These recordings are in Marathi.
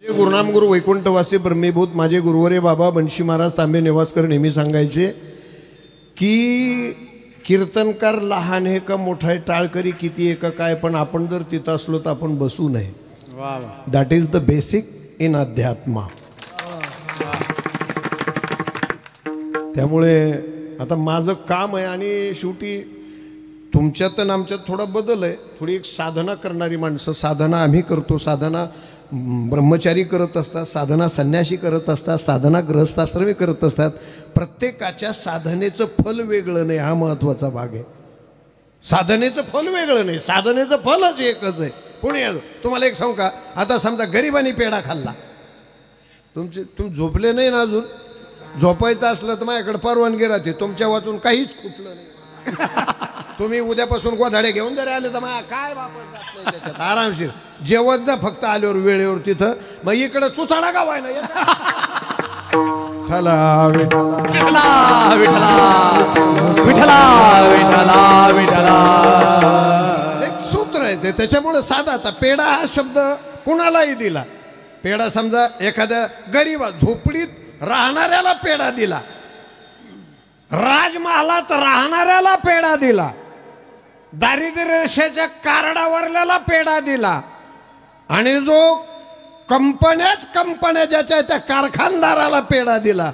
गुरुनाम गुरु वैकुंठवासी ब्रह्मीभूत माझे गुरुवरे बाबा बंशी महाराज तांबे निवासकर नेहमी सांगायचे की कीर्तनकार लहान आहे का मोठा आहे, टाळकरी किती आहे का काय, पण आपण जर तिथं असलो तर आपण बसू नये. That is the basic in अध्यात्मा. त्यामुळे आता माझं काम आहे आणि शेवटी तुमच्यात आणि आमच्यात थोडा बदल आहे. थोडी एक साधना करणारी माणसं, साधना आम्ही करतो, साधना ब्रह्मचारी करत असतात, साधना संन्यासी करत असतात, साधना गृहस्थाश्रमी करत असतात. प्रत्येकाच्या साधनेचं फल वेगळं नाही, हा महत्त्वाचा भाग आहे. साधनेचं फल वेगळं नाही, साधनेचं फलच एकच आहे. कोणी तुम्हाला एक सांगू का, आता समजा गरिबांनी पेढा खाल्ला, तुम्ही झोपले नाही ना अजून, झोपायचं असलं तर माझ्याकडे परवानगी राहते, तुमच्या वाचून काहीच खुटलं नाही. तुम्ही उद्यापासून गोधाडे घेऊन जरी आले तर मग काय वापर त्याच्यात आरामशीर जेवत जा, फक्त आल्यावर वेळेवर तिथं. मग इकडं चुथाडा गावाय ना विठला विठला विठला विठला विठला एक सूत्र आहे ते. त्याच्यामुळे साधा आता पेढा हा शब्द कुणालाही दिला, पेढा समजा एखाद्या गरीबा झोपडीत राहणाऱ्याला पेढा दिला, राजमहालात राहणाऱ्याला पेढा दिला, दारिद्र्य रेषेच्या कार्डावरल्याला पेढा दिला, आणि जो कंपन्या ज्याच्या त्या कारखानदाराला पेढा दिला,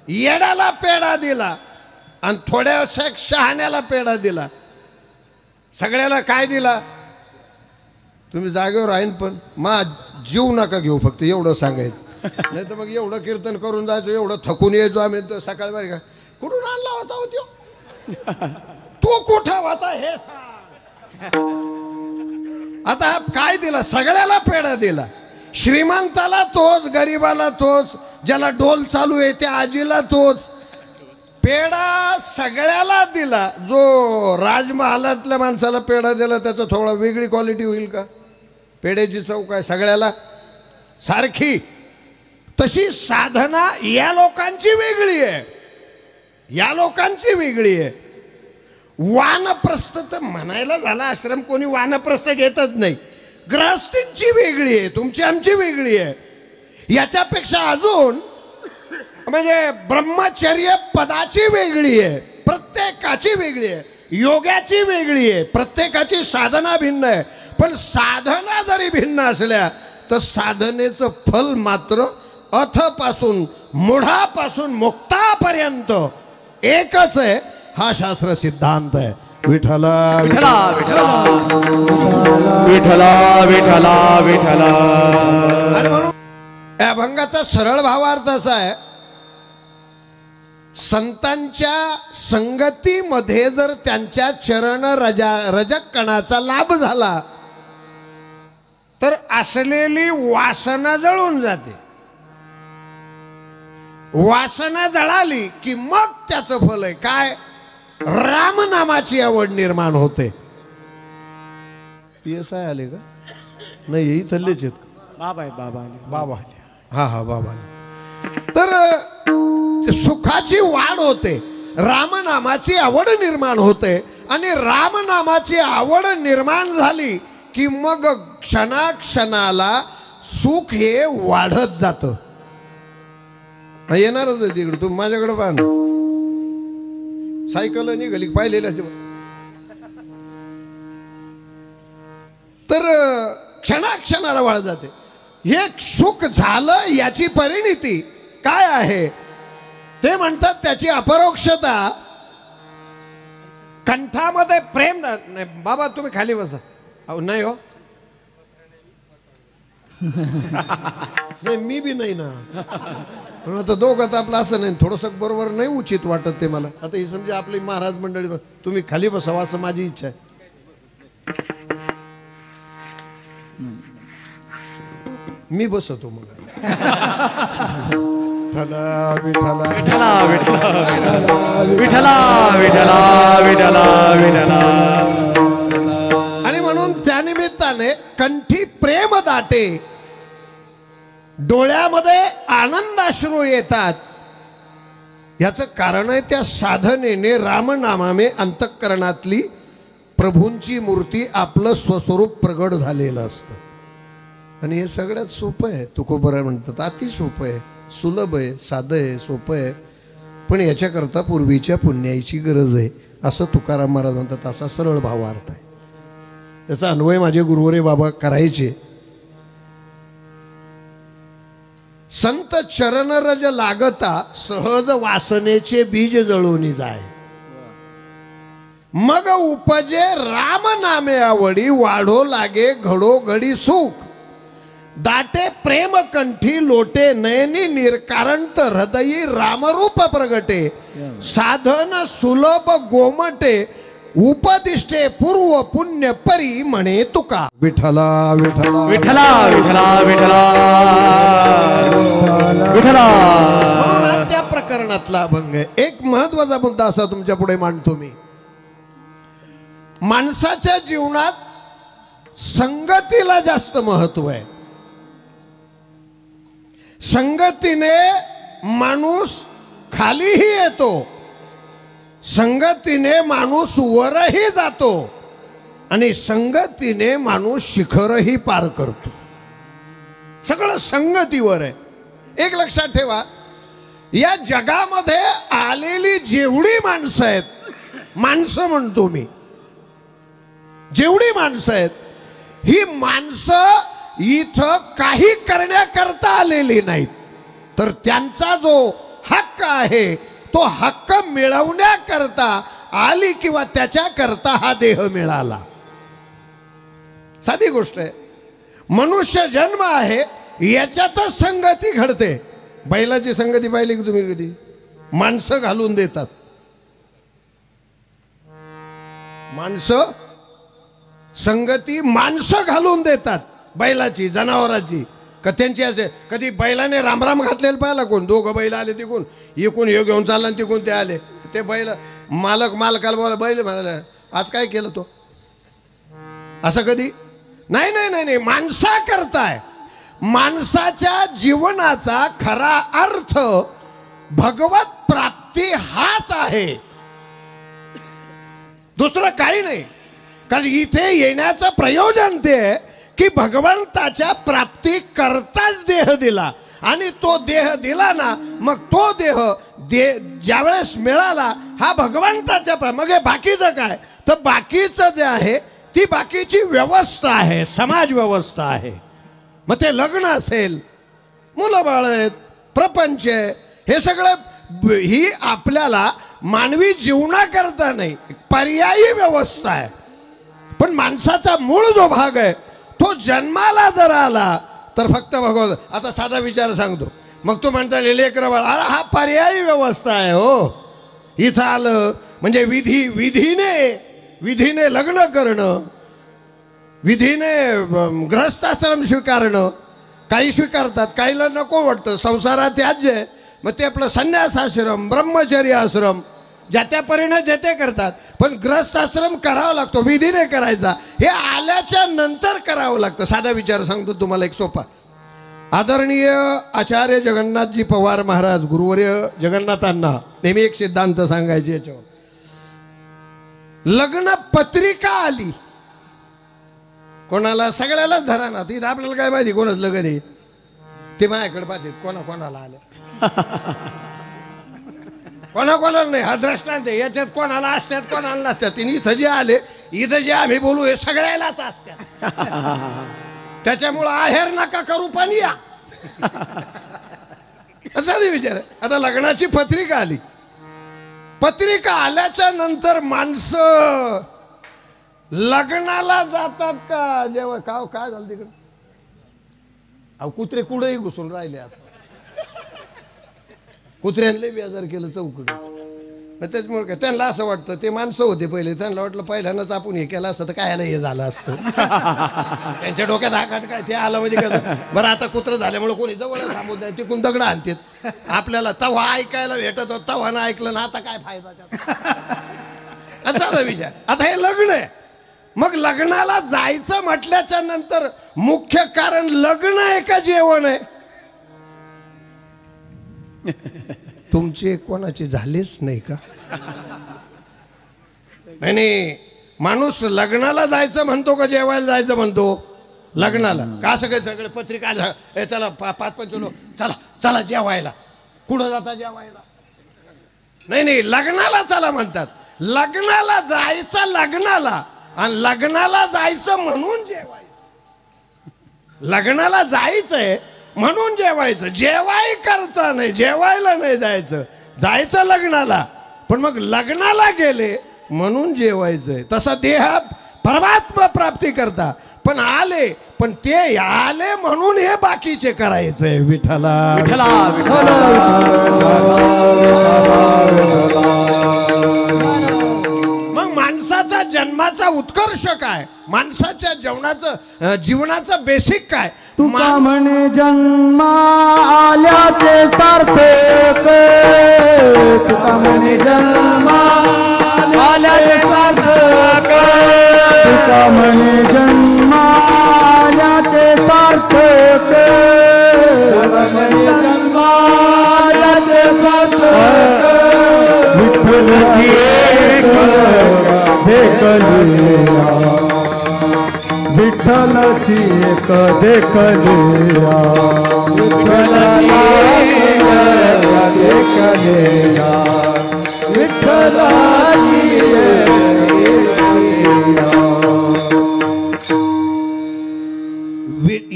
येड्याला पेढा दिला, आणि थोड्याशा शहाण्याला पेढा दिला. सगळ्याला काय दिला? तुम्ही जागेवर राहीन पण मा जीव नका घेऊ, फक्त एवढं सांगायचं. नाही तर मग एवढं कीर्तन करून जायचो, एवढं थकून यायचो आम्ही सकाळी. बरं का, कुठून आणला होता हो त्यो, तो कुठं होता हे सांग. आता काय दिला? सगळ्याला पेढा दिला. श्रीमंताला तोच, गरीबाला तोच, ज्याला डोल चालू आहे त्या आजीला तोच. पेढा सगळ्याला दिला. जो राजमहालातल्या माणसाला पेढा दिला त्याचा थोडा वेगळी क्वालिटी होईल का? पेढ्याची चव काय सगळ्याला सारखी? तशी साधना या लोकांची वेगळी आहे, या लोकांची वेगळी आहे. वानप्रस्थ तर म्हणायला झाला आश्रम, कोणी वानप्रस्थ घेतच नाही. गृहस्थींची वेगळी आहे, तुमची आमची वेगळी आहे. याच्यापेक्षा अजून म्हणजे ब्रह्मचर्य पदाची वेगळी आहे, प्रत्येकाची वेगळी आहे. योगाची वेगळी आहे, प्रत्येकाची साधना भिन्न आहे. पण साधना जरी भिन्न असल्या तर साधनेचं फल मात्र अथपासून मूढापासून मुक्तापर्यंत एकच आहे, हा शास्त्र सिद्धांत आहे. विठला विठला विठला विठला विठला. आणि म्हणून या अभंगाचा सरळ भावार्थ असा आहे, संतांच्या संगतीमध्ये जर त्यांच्या चरण रजकणाचा लाभ झाला तर असलेली वासना जळून जाते. वासना जळाली की मग त्याचं फल आहे काय? रामनामाची आवड निर्माण होते. PSI आले का? नाही, ही थल्लेच आहेत. बाबा हा हा बाबा. तर सुखाची वाढ होते, रामनामाची आवड निर्माण होते, आणि रामनामाची आवड निर्माण झाली की मग क्षणाक्षणाला सुख हे वाढत जातं. येणारच आहे तिकडे. तू माझ्याकडे पाह, सायकल निघाली पाहिलेल्या. तर क्षणाक्षणाला वाढत जाते. हे सुख झालं याची परिणिती काय आहे ते म्हणतात, त्याची अपरोक्षता. कंठामध्ये प्रेम नाही. बाबा तुम्ही खाली बसा. नाही हो, नाही मी बी नाही ना. पण आता दोघं तर आपलं असं नाही, थोडंसं बरोबर नाही उचित वाटत ते मला. आता ही समजा आपली महाराज मंडळी, तुम्ही खाली बसावा असं माझी इच्छा आहे. मी बसतो मग. विठला विठला विठला विठला विठला विठला. आणि म्हणून त्यानिमित्ताने कंठी प्रेम दाटे, डोळ्यामध्ये आनंदाश्रू येतात. याचं कारण आहे त्या साधनेने रामनामाने अंतःकरणातली प्रभूंची मूर्ती आपलं स्वस्वरूप प्रगट झालेलं असतं. आणि हे सगळ्यात सोपं आहे. तुकोबरा म्हणतात अति सोपं आहे, सुलभ आहे, साधं आहे, सोपं आहे. पण याच्याकरता पूर्वीच्या पुण्याईची गरज आहे असं तुकाराम महाराज म्हणतात. असा सरळ भावार्थ आहे. त्याचा अन्वय माझे गुरुवरे बाबा करायचे. संत चरण रज लागता सहज वासनेचे बीज जळून जाय. मग उपजे राम नामे आवडी वाढो लागे घडो घडी सुख. दाटे प्रेम कंठी लोटे नयनी निर्कारणत हृदयी रामरूप प्रगटे. साधन सुलभ गोमटे उपदिष्टे पूर्व पुण्य परी म्हणे तुका. विठला विठला विठला विठला विठला विठला. त्या प्रकरणातला अभंग आहे. एक महत्वाचा मुद्दा असा तुमच्या पुढे मांडतो मी. माणसाच्या जीवनात संगतीला जास्त महत्व आहे. संगतीने माणूस खालीही येतो, संगतीने माणूस वरही जातो आणि संगतीने माणूस शिखरही पार करतो. सगळं संगतीवर आहे. एक लक्षात ठेवा, या जगामध्ये आलेली जेवढी माणसं आहेत, माणसं म्हणतो मी, जेवढी माणसं आहेत, ही माणसं इथं काही करण्याकरता आलेली नाहीत, तर त्यांचा जो हक्क आहे तो हक्क मिळवण्याकरता आली किंवा त्याच्याकरता हा देह मिळाला. साधी गोष्ट आहे. मनुष्य जन्म आहे याच्यातच संगती घडते. बैलाची संगती पाहिली की तुम्ही कधी? माणसं घालून देतात. माणसं संगती माणसं घालून देतात. बैलाची, जनावराची का त्यांची असे. कधी बैलाने रामराम घातलेलं पाहिला कोण? दोघं बैल आले तिकून, इकून हे घेऊन चालला आणि तिकून ते आले. ते बैल मालकाला बोला, बैल म्हणाला आज काय केलं तो? असं कधी नाही. नाही नाही नाही, माणसा करताय. माणसाच्या जीवनाचा खरा अर्थ भगवत प्राप्ती हाच आहे, दुसरं काही नाही. कारण इथे येण्याचं प्रयोजन ते की भगवंताच्या प्राप्ती करताच देह दिला आणि तो देह दिला ना, मग तो देह ज्यावेळेस मिळाला हा भगवंताच्या मग हे बाकीचं काय? तर बाकीचं जे आहे ती बाकीची व्यवस्था आहे, समाज व्यवस्था आहे. मग ते लग्न असेल, मुलं बाळ आहेत, प्रपंच आहे, हे सगळं ही आपल्याला मानवी जीवनाकरता नाही, पर्यायी व्यवस्था आहे. पण माणसाचा मूळ जो भाग आहे तो जन्माला जर आला तर फक्त भगवंत. आता साधा विचार सांगतो, मग तो म्हणता लेकरं बाळ, अरे हा पर्यायी व्यवस्था आहे हो. इथं आलं म्हणजे विधीने लग्न करणं, विधीने गृहस्थाश्रम स्वीकारणं. काही स्वीकारतात, काहीला नको वाटतं, संसारात त्याज्य आहे, मग ते आपलं संन्यासाश्रम, ब्रह्मचर्य आश्रम ज्या त्या परीने जे ते करतात. पण गृहस्थाश्रम करावा लागतो, विधीने करायचा, हे आल्याच्या नंतर करावं लागतं. साधा विचार सांगतो तुम्हाला एक सोपा. आदरणीय आचार्य जगन्नाथजी पवार महाराज गुरुवर्य जगन्नाथांना नेहमी एक सिद्धांत सांगायचे याच्यावर. लग्न पत्रिका आली कोणाला, सगळ्यालाच धरा ना. तिथं आपल्याला काय माहिती कोणाच लग्न आहे ते माझ्याकडे पाहते, कोणाला आलं कोणाला नाही. हा दृष्टांत आहे. याच्यात कोणाला असतात कोणाला नसतात. इथं जे आले, इथं जे आम्ही बोलू हे सगळ्यालाच असतात. त्याच्यामुळं आहेर नका करू पण या असा विचार. आता लग्नाची पत्रिका आली, पत्रिका आल्याच्या नंतर माणसं लग्नाला जातात का जेव्हा काय झालं तिकडे? अहो कुत्रे कुठेही घुसून राहिले. आता कुत्र्यांना बेजार केलं चौकडे. त्याच्यामुळे काय त्यांना असं वाटतं, ते माणसं होते पहिले, त्यांना वाटलं पहिल्यानंच आपण हे केलं असतं तर काय हे झालं असतं. त्यांच्या डोक्यात आकाट काय ते आलं म्हणजे कसं बरं. आता कुत्रं झाल्यामुळे कोणी जवळ थांबवत आहे, तिकून दगड आणतात. आपल्याला तव्हा ऐकायला भेटत होत, तव्हा ना ऐकलं ना, आता काय फायदा त्याचा असा विचार. आता हे लग्न आहे, मग लग्नाला जायचं म्हटल्याच्या नंतर मुख्य कारण लग्न आहे का जेवण आहे? तुमचे कोणाचे झालेच नाही का? नाही, माणूस लग्नाला जायचं म्हणतो का जेवायला जायचं म्हणतो? लग्नाला का सगळे पत्रिका ए चला 5-5 लोक चला चला जेवायला. कुठं जाता जेवायला? नाही लग्नाला चला म्हणतात. लग्नाला जायचं लग्नाला, आणि लग्नाला जायचं म्हणून जेवायचं. लग्नाला जायचंय म्हणून जेवायचं. जेवाय करता नाही, जेवायला नाही जायचं, जायचं लग्नाला. पण मग लग्नाला गेले म्हणून जेवायचंय. तसा देह परमात्मा प्राप्ती करता पण आले, पण ते आले म्हणून हे बाकीचे करायचंय. विठ्ठला विठ्ठला विठ्ठल. मग माणसाचा जन्माचा उत्कर्ष काय? माणसाच्या जीवनाचं बेसिक काय? तुका म्हणे जन्मा आल्याचे सार्थक. तुका म्हणे जन्मा आल्याचे सार्थक. तुका म्हणे जन्मा आल्याचे सार्थक. जन्मा आल्याचे सार्थक. विठ्ठलची एक देखलिया. विठ्ठलची एक देखलिया. विठ्ठलाची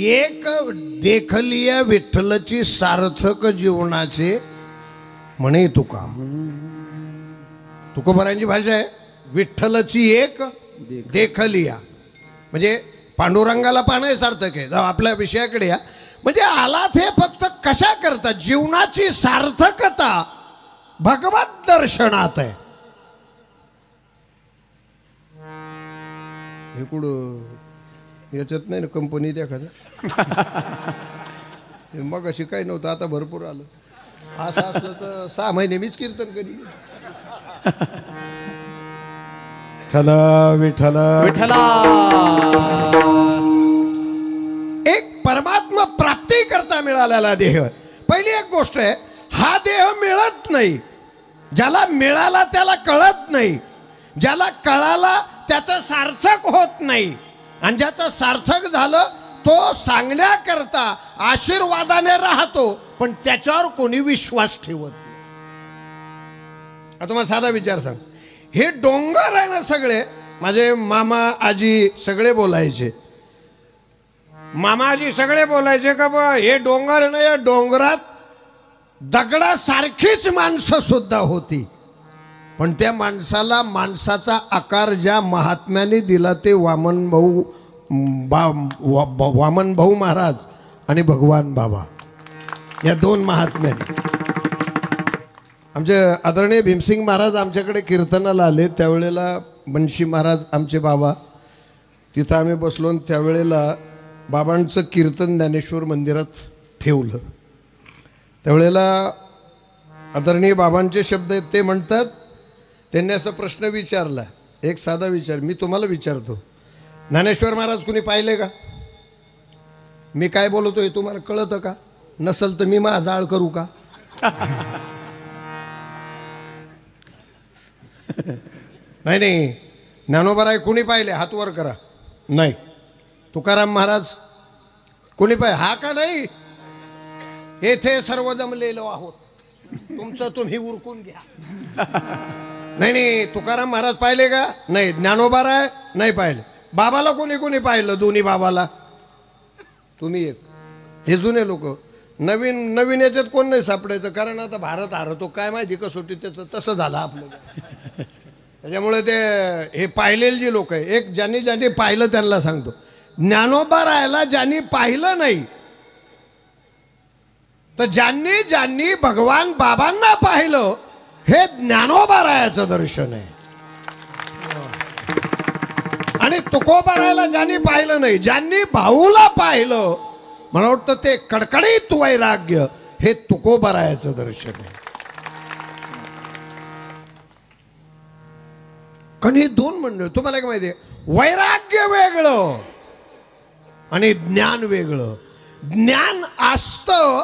एक देखलिया विठ्ठलची सार्थक जीवनाचे म्हणे तुका. तुकोबारांची भाषा आहे विठ्ठलची एक देखलिया. म्हणजे पांडुरंगाला पाहणं सार्थक आहे. आपल्या विषयाकडे या. म्हणजे आलात हे फक्त कशा करता? जीवनाची सार्थकता भगवत दर्शनात आहे. हे कुठं याच्यात नाही ना कंपनीत एखाद्या. मग अशी काही नव्हतं, आता भरपूर आलं. असं असलं तर 6 महिने मीच कीर्तन करी. चला विठ्ठला विठ्ठला. एक परमात्मा प्राप्ती करता मिळालेला देह. पहिली एक गोष्ट आहे, हा देह मिळत नाही. ज्याला मिळाला त्याला कळत नाही. ज्याला कळाला त्याचं सार्थक होत नाही. आणि ज्याचं सार्थक झालं तो सांगण्याकरता आशीर्वादाने राहतो, पण त्याच्यावर कोणी विश्वास ठेवत नाही. आता तुम्हाला साधा विचार सांग. हे डोंगर आहे ना सगळे, माझे मामा आजी सगळे बोलायचे. मामा आजी सगळे बोलायचे का बा हे डोंगर ना, या डोंगरात दगडासारखीच माणसं सुद्धा होती, पण त्या माणसाला माणसाचा आकार ज्या महात्म्याने दिला ते वामन भाऊ महाराज आणि भगवान बाबा या 2 महात्म्याने. आमचे आदरणीय भीमसिंग महाराज आमच्याकडे कीर्तनाला आले. त्यावेळेला बंशी महाराज आमचे बाबा तिथं आम्ही बसलो. त्यावेळेला बाबांचं कीर्तन ज्ञानेश्वर मंदिरात ठेवलं. त्यावेळेला आदरणीय बाबांचे शब्द आहेत. ते म्हणतात, त्यांनी असा प्रश्न विचारला, एक साधा विचार मी तुम्हाला विचारतो. ज्ञानेश्वर महाराज कुणी पाहिले का? मी काय बोलतो हे तुम्हाला कळतं का? नसल तर मी माझा आळ करू का? नाही ज्ञानोबाराय कुणी पाहिले? हात वर करा. नाही. तुकाराम महाराज कुणी पाहिले? हा का नाही? येथे सर्व जमलेलो आहोत, तुमचं तुम्ही उरकून घ्या. नाही तुकाराम महाराज पाहिले का? नाही. ज्ञानोबाराय नाही पाहिले. बाबाला कोणी पाहिलं? दोन्ही बाबाला. तुम्ही एक. हे जुने लोक. नवीन याच्यात कोण नाही सापडायचं, कारण आता भारत हारतो काय माहिती कसोटी, त्याचं तसं झालं आपलं. त्याच्यामुळे ते हे पाहिलेले जी लोक आहे, एक ज्यांनी पाहिलं त्यांना सांगतो. ज्ञानोबा राहायला ज्यांनी पाहिलं नाही, तर ज्यांनी भगवान बाबांना पाहिलं हे ज्ञानोबा रायाचं दर्शन आहे. आणि तुकोबा रायाला ज्यांनी पाहिलं नाही, ज्यांनी भाऊला पाहिलं, मला वाटतं ते कडकडीत वैराग्य हे तुकोबा रायाचं दर्शन आहे. कारण हे 2 मंडळ तुम्हाला काय माहिती आहे, वैराग्य वेगळं आणि ज्ञान वेगळं. ज्ञान असतं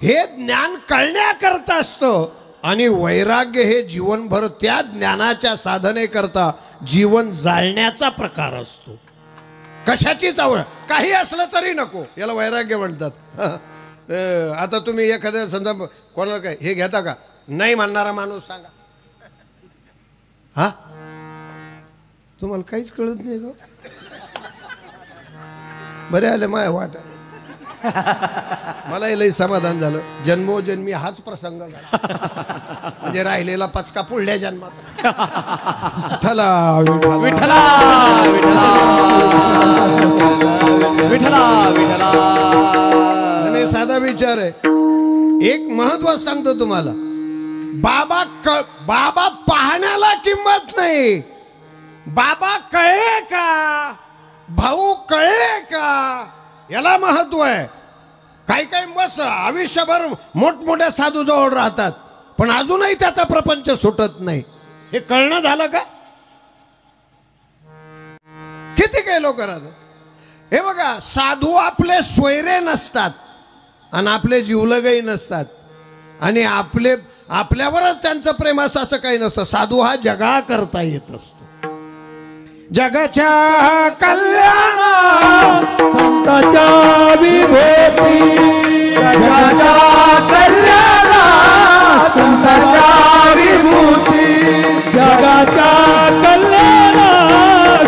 हे ज्ञान कळण्याकरता असतं, आणि वैराग्य हे जीवनभर त्या ज्ञानाच्या साधनेकरता जीवन जाळण्याचा प्रकार असतो. कशाचीच आवड काही असलं तरी नको, याला वैराग्य म्हणतात. आता तुम्ही एखाद्या समजा कोणाला काय हे घेता का नाही म्हणणारा माणूस सांगा, हा तुम्हाला काहीच कळत नाही ग. बरे आले माय वाट, मला लई समाधान झालं. जन्मोजन्मी हाच प्रसंग झाला, म्हणजे राहिलेला पचका पुढल्या जन्मात. ठला विठला विठला विठला विठला. आणि साधा विचार आहे, एक महत्व सांगतो तुम्हाला. बाबा पाहण्याला किंमत नाही, बाबा कळले का, भाऊ कळले का, याला महत्व आहे. काही काही मस्त आयुष्यभर मोठमोठ्या साधू जवळ राहतात, पण अजूनही त्याचा प्रपंच सुटत नाही. हे कळणं झालं का? किती काही लोक राहतात. हे बघा, साधू आपले सोयरे नसतात आणि आपले जीवलगही नसतात, आणि आपल्यावरच त्यांचं प्रेम असं काही नसतं. साधू हा जगा करता येत असतो. जगाच्या कल्याण संताच्या विभूती, जगाच्या कल्याण संताच्या विभूती, जगाच्या कल्याण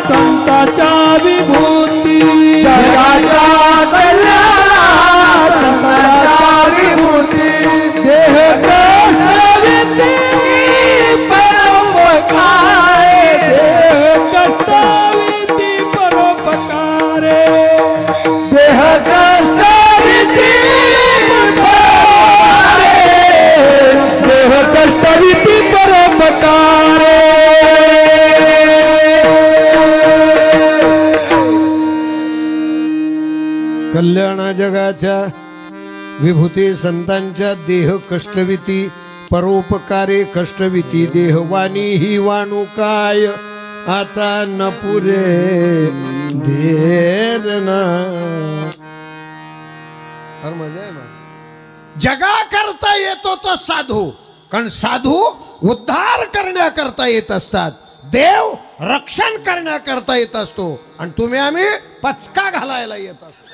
संताच्या विभूती, जगाच्या कल्याण संताच्या विभूती. देह कष्टविती परोपकारे, देह कष्टविती परोपकारे, देह कष्टविती देह कष्टविती परोपकारे. कल्याण जगाच्या विभूती संतांच्या, देह कष्टविती परोपकारे. कष्टविती देहवाणी ही वाणू काय, आता न पुरे देर ना. मजा आहे. जगा करता येतो तो साधू, कारण साधू उद्धार करण्याकरता येत असतात, देव रक्षण करण्याकरता येत असतो, आणि तुम्ही आम्ही पचका घालायला येत असतो.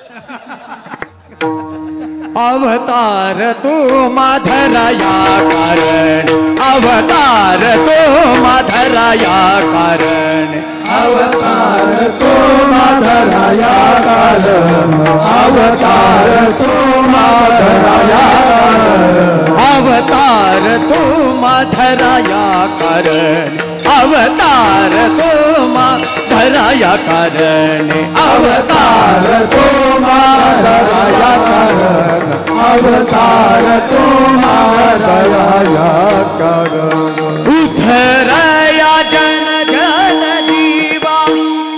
अवतार तू माधरा या कारण, अवतार तू माधरा या कारण, अवतार तो माधरा या कारण, अवतार तो माधरा या कारण, अवतार तू माधरा या कारण, अवतार तू माधरा या कारण, अवतार तो माधरा या कारण, अवतार तो माधरा या कारण. उद्धरया जन जन जीवा,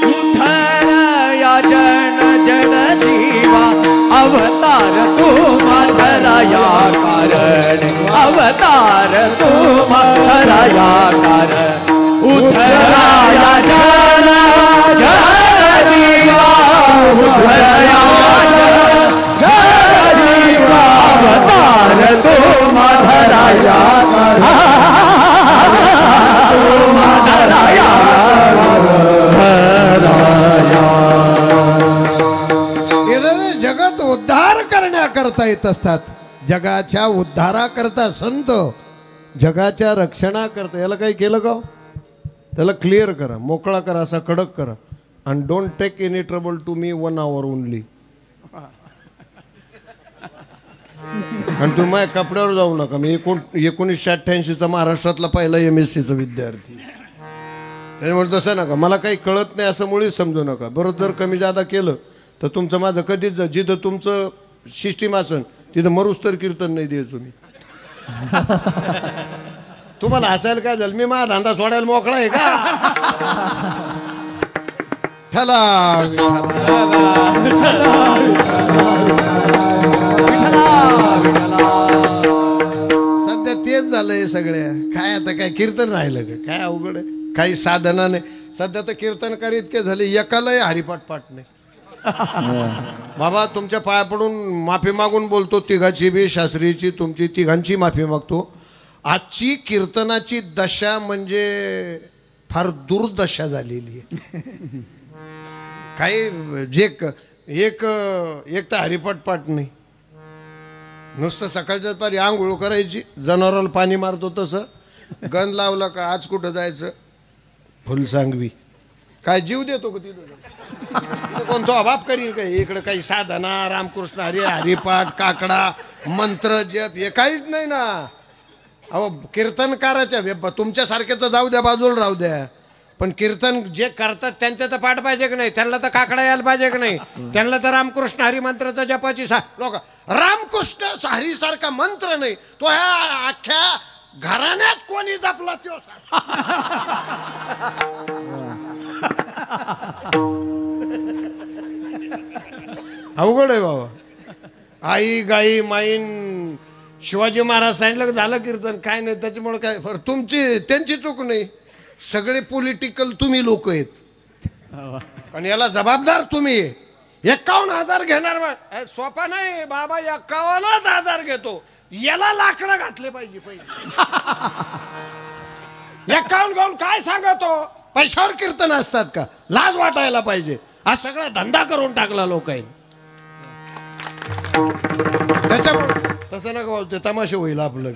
उद्धरया जन जन जीवा, अवतार तू माधरा या कारण, अवतार तू माधरा या कारण. उद्धरया जन जन जीवा, उद्धरया जन जन जीवा, अवतार तू माधरा या जगत उद्धार करण्याकरता येत असतात. जगाच्या उद्धाराकरता संत, जगाच्या रक्षणाकरता. याला काही केलं का? त्याला क्लिअर करा, मोकळा करा, असा कडक करा. आणि don't take any trouble to me 1 hour only. आणि तुम्ही माझ्या कपड्यावर जाऊ नका. मी 1988चा महाराष्ट्रातला पहिला MSc विद्यार्थी. त्यामुळे तसं नका, मला काही कळत नाही असं मुळीच समजू नका. बरोबर जर कमी जादा केलं तर तुमचं माझं कधीच, जिथं तुमचं सिस्टीम असन तिथं मरूस तर कीर्तन नाही द्यायचो मी. तुम्हाला हसायला काय झालं? मी माझा धंदा सोडायला मोकळा आहे का? ठला सध्या तेच झालंय सगळ्या. काय आता काय कीर्तन राहिलं का? काय अवघड आहे. काही साधना नाही. सध्या तर कीर्तनकारी इतके झाले, एकालाही हरिपाठ पाठ नाही. बाबा तुमच्या पाया पडून माफी मागून बोलतो, तिघाची बी, शास्त्रीची, तुमची, तिघांची माफी मागतो. आजची कीर्तनाची दशा म्हणजे फार दुर्दशा झालेली आहे. काही जे एक तर हरिपाठ पाठ नाही, नुसतं सकाळच्या पारी आंघोळ करायची, जनावराला पाणी मारतो तसं, गंध लावला का आज कुठं जायचं फुल सांगवी, काय जीव देतो का तिथं कोणतो अभाव करीन काय? इकडं काही साधना रामकृष्ण हरी हरिपाठ काकडा मंत्र जप हे काहीच नाही ना. अहो कीर्तनकाराच्या तुमच्यासारख्याचं जाऊ द्या बाजूला राहू द्या, पण कीर्तन जे करतात त्यांचं तर पाठ पाहिजे की नाही, त्यांना तर काकडा यायला पाहिजे की नाही, त्यांना तर रामकृष्ण हरी मंत्राचा जपाची लोक रामकृष्ण हरी सारखा मंत्र नाही तो ह्या अख्ख्या घराण्यात कोणी जपला तो अवघड आहे बाबा. आई गाई माईन शिवाजी महाराज सांगितलं झालं कीर्तन काय नाही, त्याच्यामुळे काय तुमची त्यांची चूक नाही, सगळे पॉलिटिकल तुम्ही लोक आहेत आणि याला जबाबदार तुम्ही. 51,000 घेणार सोपा नाही बाबा, 51,000 घेतो, याला लाकडं घातले पाहिजे पहिले. 51 घेऊन काय सांगतो, पैशावर कीर्तन असतात का? लाज वाटायला पाहिजे. हा सगळा धंदा करून टाकला लोकांनी. त्याच्यामुळे तसं नका बोलते, तमाशे होईल आपलं.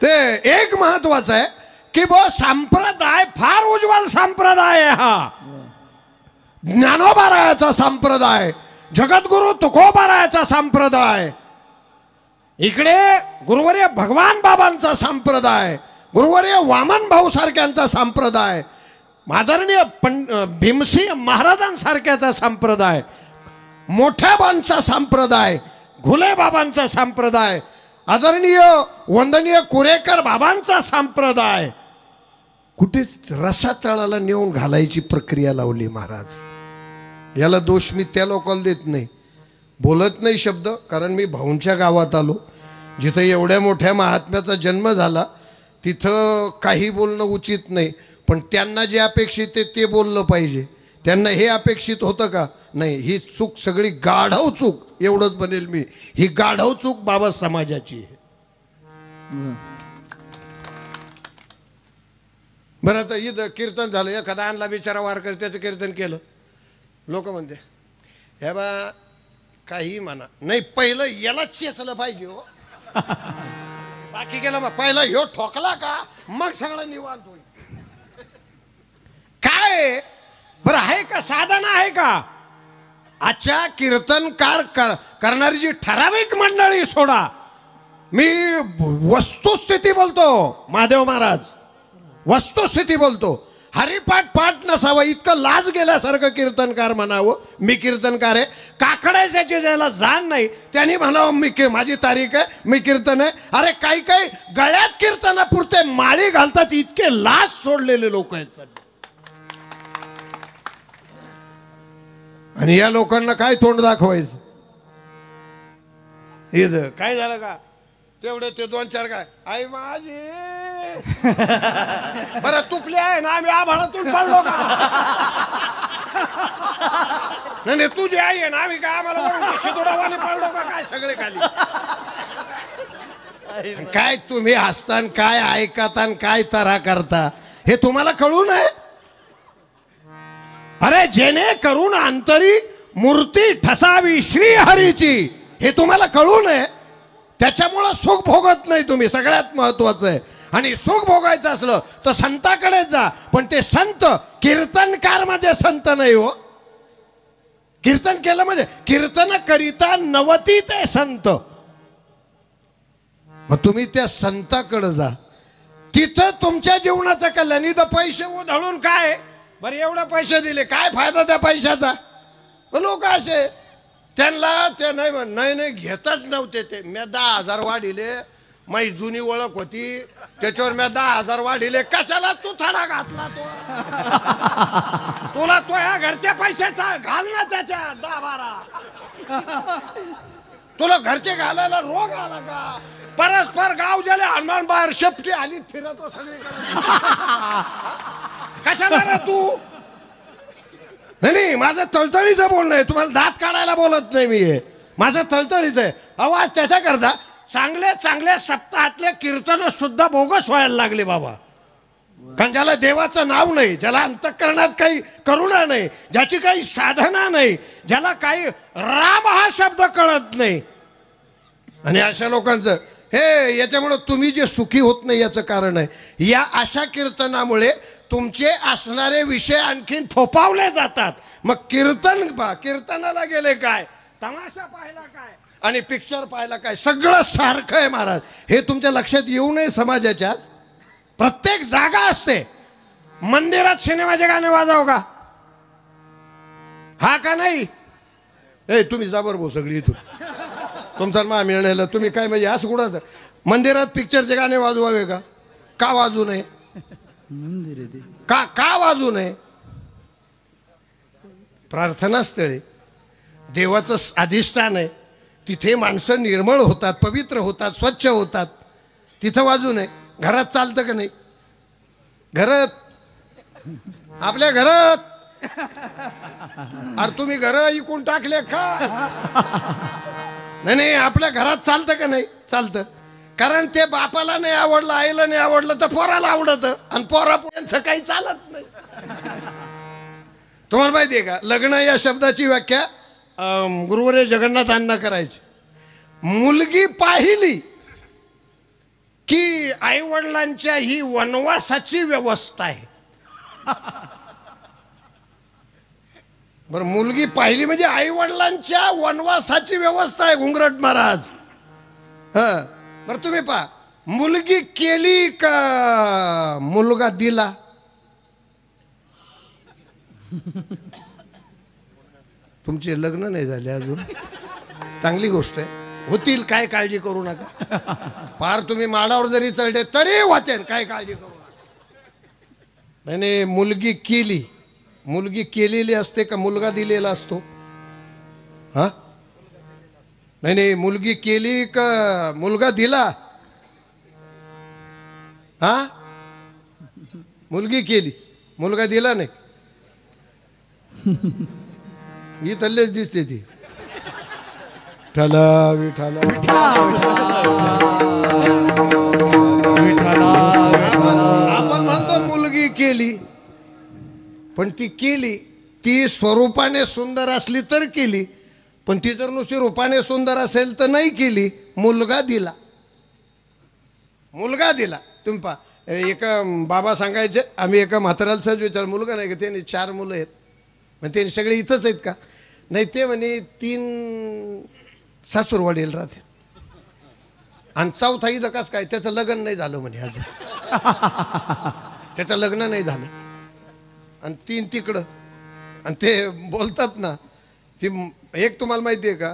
ते एक महत्वाचं आहे की संप्रदाय फार उज्ज्वल संप्रदाय आहे हा. ज्ञानोबारायाचा संप्रदाय, जगद्गुरु तुकोबारायाचा संप्रदाय, इकडे गुरुवर्य भगवान बाबांचा संप्रदाय, गुरुवर्य वामन भाऊ सारख्यांचा संप्रदाय, आदरणीय भीमसिंह महाराजांसारख्याचा संप्रदाय, मोठ्या बांचा संप्रदाय, घुले बाबांचा संप्रदाय, आदरणीय वंदनीय कुरेकर बाबांचा संप्रदाय, कुठेच रसातळाला नेऊन घालायची प्रक्रिया लावली महाराज. याला दोष मी त्या लोकांना देत नाही, बोलत नाही शब्द, कारण मी भाऊंच्या गावात आलो जिथं एवढ्या मोठ्या महात्म्याचा जन्म झाला, तिथं काही बोलणं उचित नाही. पण त्यांना जे अपेक्षित आहे ते बोललं पाहिजे. त्यांना हे अपेक्षित होतं का? नाही. ही चूक सगळी गाढव चूक, एवढंच बनेल मी, ही गाढव चूक बाबा समाजाची आहे. बरं आता इथं कीर्तन झालं, एखादा आणला बिचारा वारकर, त्याचं कीर्तन केलं, लोक म्हणते हे बा काही म्हणा नाही, पहिलं याला चेचलं पाहिजे हो, बाकी केलं मग पहिला ह्यो ठोकला का मग सगळं निवांत होईल. काय बरं आहे का? साधन आहे का? अच्छा कीर्तनकार करणारी जी ठराविक मंडळी सोडा, मी वस्तुस्थिती बोलतो, महादेव महाराज वस्तुस्थिती बोलतो. हरिपाठ पाठ नसावा इतकं लाज गेल्यासारखं कीर्तनकार म्हणावं मी कीर्तनकार आहे. काकडे त्याची ज्याला जाण नाही त्यांनी म्हणावं मी माझी तारीख आहे, मी कीर्तन आहे. अरे काही काही गळ्यात कीर्तनापुरते माळी घालतात, इतके लाज सोडलेले लोक आहेत सध्या. आणि या लोकांना काय तोंड दाखवायचं? इथं काय झालं का तेवढे ते 2-4 काय आई माझी बरं तुपली आहे ना, आम्ही आभाळातून पडलो का? नाही तुझी आई आहे ना, आम्ही काय आम्हाला शिदोडावाने पडलो का काय सगळे खाली? काय तुम्ही हसतान, काय ऐकतान, काय तरा करता हे तुम्हाला कळू नये. अरे जेणे करून अंतरी मूर्ती ठसावी श्री हरीची, हे तुम्हाला कळू नये. त्याच्यामुळं सुख भोगत नाही तुम्ही, सगळ्यात महत्वाचं आहे. आणि सुख भोगायचं असलं तर संताकडे जा, पण ते संत कीर्तनकार म्हणजे संत नाही हो. कीर्तन केलं म्हणजे कीर्तन करिता नवती ते संत. मग तुम्ही त्या संताकडे जा, तिथं तुमच्या जीवनाचं कल्याण. इथं पैसे उधळून काय बरं एवढे पैसे दिले काय फायदा त्या पैशाचा? लोक असे त्यांना ते नाही घेतच नव्हते. ते मी 10,000 वाढिले, माझी जुनी ओळख होती त्याच्यावर मी 10,000 वाढिले. कशाला तू थडा घातला तो? तुला तो या घरच्या पैशाचा घाल ना त्याच्या 10-12. तुला घरचे घालायला रोग आला का? परस्पर गाव गेले हनुमान बाहेर शेपटी आली फिरतो सगळीकडे. कशाला रे तू? नाही माझं तळतळीचं बोलणं आहे, तुम्हाला दात काढायला बोलत नाही मी, माझं तळतळीचं आहे. आवाज त्याच्या करता चांगले चांगले सप्ताहातले कीर्तन सुद्धा बोगस व्हायला लागले बाबा. कारण ज्याला देवाचं नाव नाही, ज्याला अंतःकरणात काही करुणा नाही, ज्याची काही साधना नाही, ज्याला काही राम हा शब्द कळत नाही, आणि अशा लोकांचं हे याच्यामुळे तुम्ही जे सुखी होत नाही याचं कारण आहे या अशा कीर्तनामुळे तुमचे असणारे विषय आणखीन फोपावले जातात. मग कीर्तनाला गेले काय, तमाशा पाहिला काय आणि पिक्चर पाहिला काय, सगळं सारखं आहे महाराज. हे तुमच्या लक्षात येऊ नये. समाजाच्याच प्रत्येक जागा असते. मंदिरात सिनेमाचे गाणे वाजव का, हा का नाही? ए तुम्ही जा बरं भाऊ सगळी इथून तुमचा मा मिळालेलं तुम्ही काय म्हणजे असं कुठं मंदिरात पिक्चरचे गाणे वाजवावे का? का वाजू नये? का वाजू नये? प्रार्थनास्थळे देवाचं अधिष्ठान आहे, तिथे माणसं निर्मळ होतात, पवित्र होतात, स्वच्छ होतात, तिथं वाजू नये. घरात चालतं का नाही? घरात आपल्या घरात अरे तुम्ही घर इकून टाकले का? नाही आपल्या घरात चालतं का नाही? चालतं. कारण ते बापाला नाही आवडलं, आईला नाही आवडलं तर पोराला आवडतं, आणि पोरापुढ्यांचं काही चालत नाही. तुम्हाला माहिती आहे का, लग्न या शब्दाची व्याख्या गुरुवर्य जगन्नाथ अण्णा करायची. मुलगी पाहिली की आई वडिलांच्या ही वनवासाची व्यवस्था आहे. बरं, मुलगी पाहिली म्हणजे आई वडिलांच्या वनवासाची व्यवस्था आहे घुंगरट महाराज. बरं तुम्ही पहा, मुलगी केली का मुलगा दिला? तुमचे लग्न नाही झाले अजून, चांगली गोष्ट आहे, होतील, काय काळजी करू नका. फार तुम्ही माडावर जरी चढले तरी होते, काय काळजी करू नका. नाही मुलगी केली, मुलगी केलेली असते का मुलगा दिलेला असतो? हा नाही मुलगी केली का मुलगा दिला? हा मुलगी केली, मुलगा दिला नाही. ही तल्लेच दिसते ती. विठ्ठला विठ्ठला आपण म्हणतो मुलगी केली, पण ती केली, ती स्वरूपाने सुंदर असली तर केली, पण ती जर नुसती रूपाने सुंदर असेल तर नाही केली. मुलगा दिला, मुलगा दिला. तुम्ही पहा, एका बाबा सांगायचे, आम्ही एका म्हाताऱ्याला सहज विचार, मुलगा नाही का? त्याने 4 मुलं आहेत. मग ते सगळे इथंच आहेत का? नाही, ते म्हणे 3 सासूरवाडीला राहतात, आणि 4था इथं कसं काय? त्याचं लग्न नाही झालं म्हणे अजून, त्याचं लग्न नाही झालं, आणि 3 तिकडं. आणि ते बोलतात ना, ती एक तुम्हाला माहिती आहे का,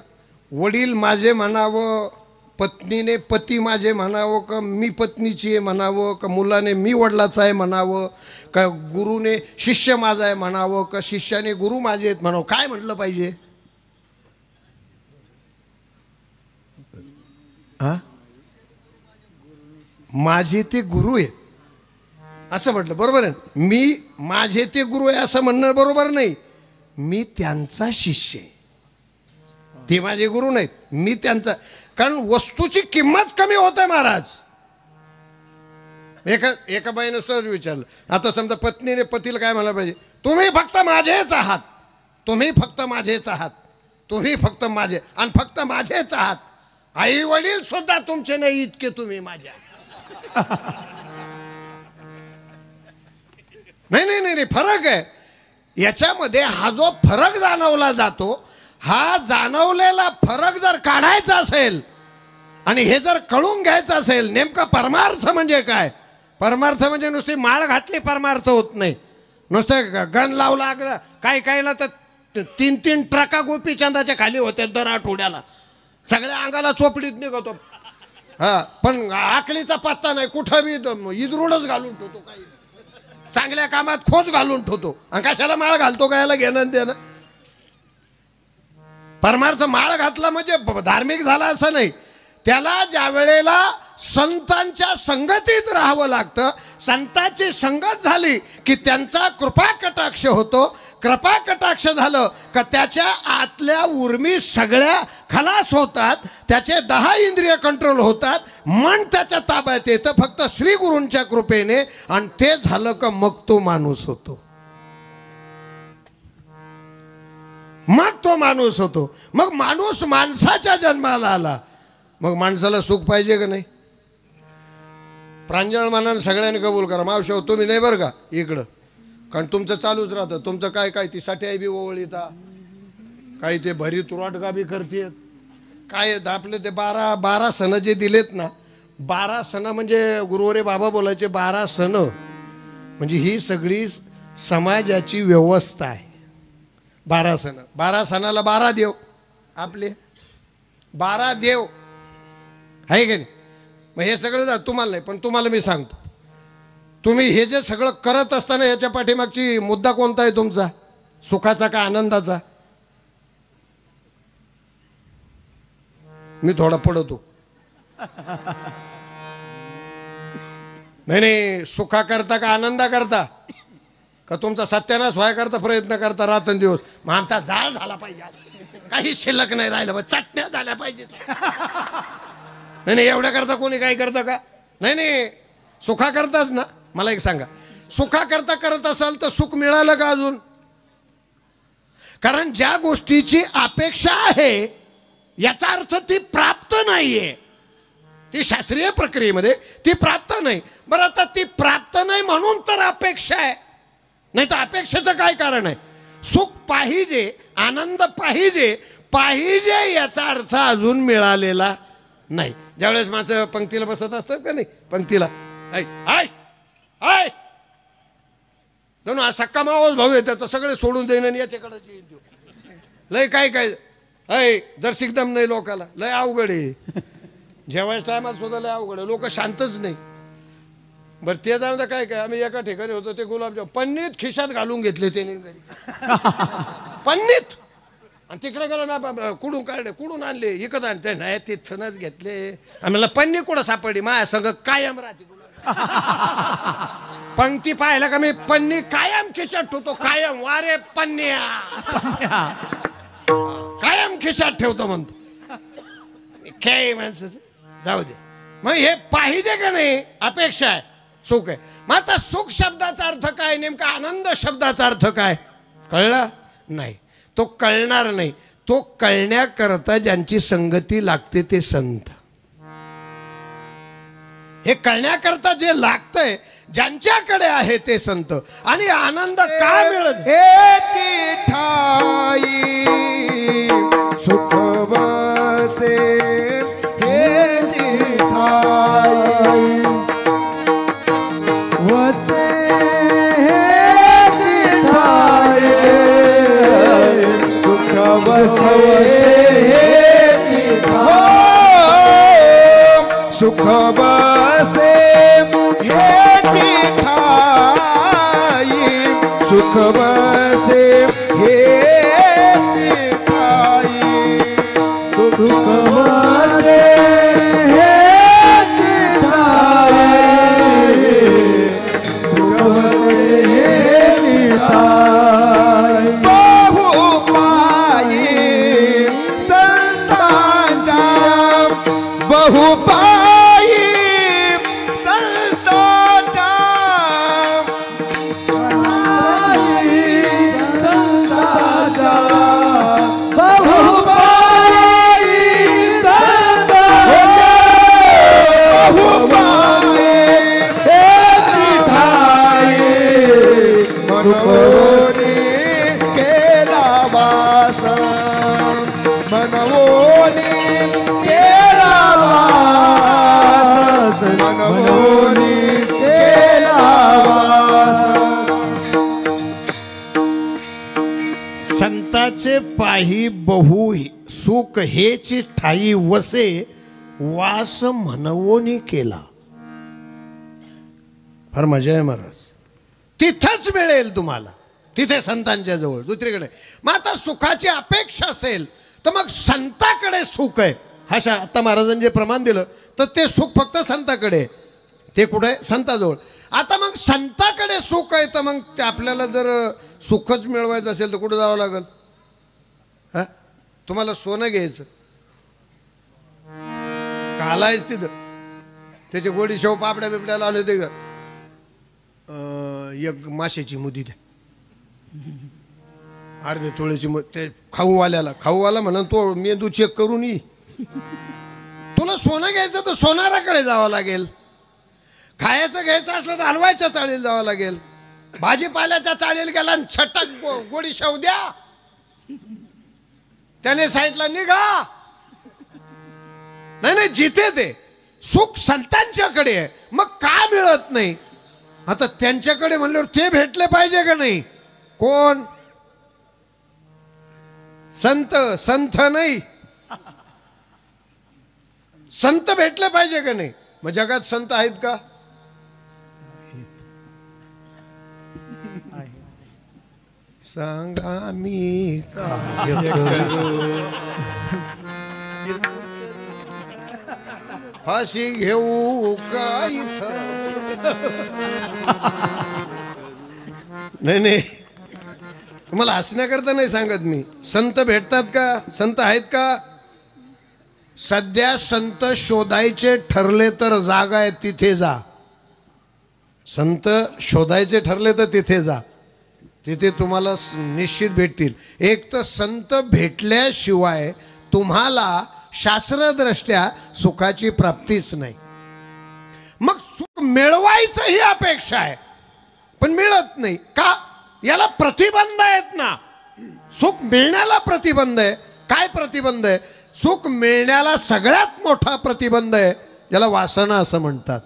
वडील माझे म्हणावं, पत्नीने पती माझे म्हणावं, का मी पत्नीची आहे म्हणावं, का मुलाने मी वडिलाचा आहे म्हणावं, का गुरुने शिष्य माझा आहे म्हणावं, का शिष्याने गुरु माझे आहेत म्हणावं? काय म्हटलं पाहिजे? हा माझे ते गुरु आहेत असं म्हटलं, बरोबर आहे? मी माझे ते गुरु आहे असं म्हणणं बरोबर नाही. मी त्यांचा शिष्य आहे, ते माझे गुरु नाहीत, मी त्यांचा. कारण वस्तूची किंमत कमी होते महाराज. एका बाईनं सहज विचारलं, आता समजा पत्नीने पतीला काय म्हणायला पाहिजे? तुम्ही फक्त माझेच आहात, तुम्ही फक्त माझेच आहात, तुम्ही फक्त माझे, आणि फक्त माझेच आहात. आई वडील सुद्धा तुमचे नाही इतके तुम्ही माझ्या. नाही फरक आहे याच्यामध्ये. हा जो फरक जाणवला जातो, हा जाणवलेला फरक जर काढायचा असेल आणि हे जर कळून घ्यायचं असेल, नेमका परमार्थ म्हणजे काय? परमार्थ म्हणजे नुसती माळ घातली परमार्थ होत नाही, नुसतं गण लावला काही काहीला तर 3-3 ट्रका गोपीचंदाच्या खाली होत्या दर आठवड्याला, सगळ्या अंगाला चोपडीत निघतो. हा पण आकलीचा पत्ता नाही, कुठं बी इदरूडच घालून ठेवतो, काही चांगल्या कामात खोच घालून ठेवतो, आणि कशाला माळ घालतो का याला घेणं देणं? परमार्थ माळ घातला म्हणजे धार्मिक झाला असं नाही. त्याला ज्या वेळेला संतांच्या संगतीत राहावं लागतं. संतांची संगत झाली की त्यांचा कृपा कटाक्ष होतो. कृपा कटाक्ष झालं का त्याच्या आतल्या उर्मी सगळ्या खलास होतात. त्याचे 10 इंद्रिय कंट्रोल होतात. मन त्याच्या ताब्यात येतं फक्त श्री गुरूंच्या कृपेने. आणि ते झालं का मग तो माणूस होतो. मग तो माणूस होतो. मग माणूस माणसाच्या जन्माला आला. मग माणसाला सुख पाहिजे का नाही? प्रांजळ मनानं सगळ्यांनी कबूल करा. मावशी तुम्ही नाही बरं का इकडं, कारण तुमचं चालूच राहतं. तुमचं काय काय ती साठ्याई बी ओवळीता, काही ते भरी तुराटगा बी करते. काय आपले ते 12 सण जे दिलेत ना, 12 सण म्हणजे गुरुवरे बाबा बोलायचे 12 सण म्हणजे ही सगळी समाजाची व्यवस्था आहे. 12 सण, 12 सणाला 12 देव, आपले 12 देव आहे की नाही. मग हे सगळं तुम्हाला नाही, पण तुम्हाला मी सांगतो, तुम्ही हे जे सगळं करत असताना याच्या पाठीमागची मुद्दा कोणता आहे तुमचा? सुखाचा का आनंदाचा? मी थोडा पडतो. नाही, सुखा करता का आनंदा करता? का तुमचा सत्यानाश व्हाय करता प्रयत्न करता रात्रंदिवस? मग आमचा जाळ झाला पाहिजे, काही शिल्लक नाही राहिलं, चटण्या झाल्या पाहिजे. नाही एवढ्या करता कोणी काही करतं का? नाही सुखा करताच ना. मला एक सांगा, सुखा करता करत असाल तर सुख मिळालं का अजून? कारण ज्या गोष्टीची अपेक्षा आहे याचा अर्थ ती प्राप्त नाहीये. ती शास्त्रीय प्रक्रियेमध्ये ती प्राप्त नाही. बरं, आता ती प्राप्त नाही म्हणून तर अपेक्षा आहे, नाही तर अपेक्षेचं काय कारण आहे? सुख पाहिजे, आनंद पाहिजे, पाहिजे याचा अर्थ अजून मिळालेला नाही. ज्यावेळेस माणसं पंक्तीला बसत असतात का नाही, पंक्तीला आय आय आय दोन सक्का मावस भाऊ आहे त्याचं सगळे सोडून देईन आणि याच्याकडे लय काय काय ऐ जर शिकदम नाही लोकाला लय अवघड आहे. जेवायच्या टायमात सुद्धा लय अवघड आहे, लोक शांतच नाही. बरं ते जाऊन तर काय काय आम्ही एका ठिकाणी होतो, ते गुलाबजाम पन्नीत खिशात घालून घेतले त्याने पन्नीत. आणि तिकडे गेलो ना, कुडून काढले, कुडून आणले, इकत आणते नाही तिथूनच घेतले. आम्हाला पन्नी कुठं सापडली? माझ्या संग कायम राहते. पंक्ती पाहिला का मी पन्नी कायम खिशात ठेवतो, कायम. वारे पन्न्या कायम खिशात ठेवतो म्हणतो. काय माणसाचं जाऊ दे. मग हे पाहिजे का नाही? अपेक्षा आहे, सुख आहे. मग आता सुख शब्दाचा अर्थ काय, नेमका आनंद शब्दाचा अर्थ काय कळला नाही? तो कळणार नाही. तो कळण्याकरता ज्यांची संगती लागते ते संत. हे कळण्याकरता जे लागतंय ज्यांच्याकडे आहे ते संत. आणि आनंद का मिळत? हे ठाई सुख बसे, हे ठाई वसे, हे ठाई सुख बसे, सुख बसे हे ठाई, सुख बसे हे ठाई, सुख बसे हे ठाई, सुख बसे हे ठाई. बहु पायी संतांच्या, बहु पायी संतांच्या, संतांच्या, बहु पायी संतांच्या, बहु पायी हे ठाई, मनवोनी केला वास, मनवोनी केला वास, मनवोनी केला वास. संताचे पाही बहु सुख हेची ठाई वसे, वास म्हणवोनी केला. फार मजा आहे महाराज. तिथंच मिळेल तुम्हाला, तिथे संतांच्या जवळ. दुसरीकडे मग आता सुखाची अपेक्षा असेल तर मग संताकडे सुख आहे. हा आता महाराजांनी जे प्रमाण दिलं तर ते सुख फक्त संताकडे आहे. ते कुठे आहे? संताजवळ. आता मग संताकडे सुख आहे तर मग ते आपल्याला जर सुखच मिळवायचं असेल तर कुठं जावं लागेल? हा, तुम्हाला सोनं घ्यायचं, कालायच तिथं त्याचे गोडी शेव पापड्या बिपड्या लावले ते एक माशाची मुदी द्या, अर्धे तोळ्याची ते खाऊवाला म्हणून तो मेंदू चेक करून ये. तुला सोनं घ्यायचं तर सोनाराकडे जावं लागेल, खायचं घ्यायचं असलं तर हलवायच्या चाळीला जावं लागेल, भाजीपाल्याच्या चाळीला गेला आणि छटक गोडी शेव द्या, त्याने सांगितलं निघा. नाही नाही, जिथे ते सुख संतांच्याकडे आहे मग का मिळत नाही? आता त्यांच्याकडे म्हणल्यावर ते भेटले पाहिजे का नाही? कोण? संत. संत नाही, संत भेटले पाहिजे का नाही? मग जगात संत आहेत का? सांगा मी काय करू, फाशी घेऊ का इथं? नाही नाही, तुम्हाला हसण्याकरता नाही सांगत मी. संत भेटतात का? संत आहेत का? सध्या संत शोधायचे ठरले तर जागा आहे तिथे जा. संत शोधायचे ठरले तर तिथे जा, तिथे तुम्हाला निश्चित भेटतील. एक तर संत भेटल्याशिवाय तुम्हाला शास्त्रदृष्ट्या सुखाची प्राप्तीच नाही. मग सुख मिळवायचं ही अपेक्षा आहे पण मिळत नाही का? याला प्रतिबंध आहेत ना. सुख मिळण्याला प्रतिबंध आहे. काय प्रतिबंध आहे? सुख मिळण्याला सगळ्यात मोठा प्रतिबंध आहे, ज्याला वासना असं म्हणतात.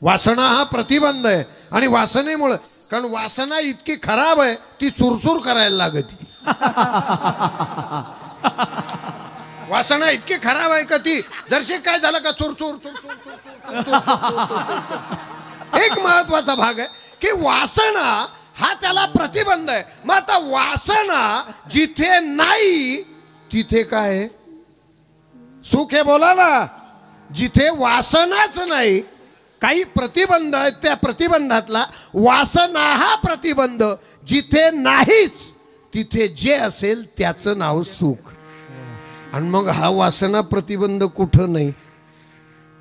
वासना हा प्रतिबंध आहे. आणि वासनेमुळे, कारण वासना इतकी खराब आहे ती चुरचूर करायला लागते. वासना इतकी खराब आहे का ती जरशी काय झालं का चुरचूर एक महत्वाचा भाग आहे की वासना हा त्याला प्रतिबंध आहे. मग आता वासना जिथे नाही तिथे काय सुख आहे? बोला ना. जिथे वासनाच नाही, काही प्रतिबंध आहेत, त्या प्रतिबंधातला वासना हा प्रतिबंध जिथे नाहीच तिथे जे असेल त्याचं नाव सुख. आणि मग हा वासना प्रतिबंध कुठं नाही,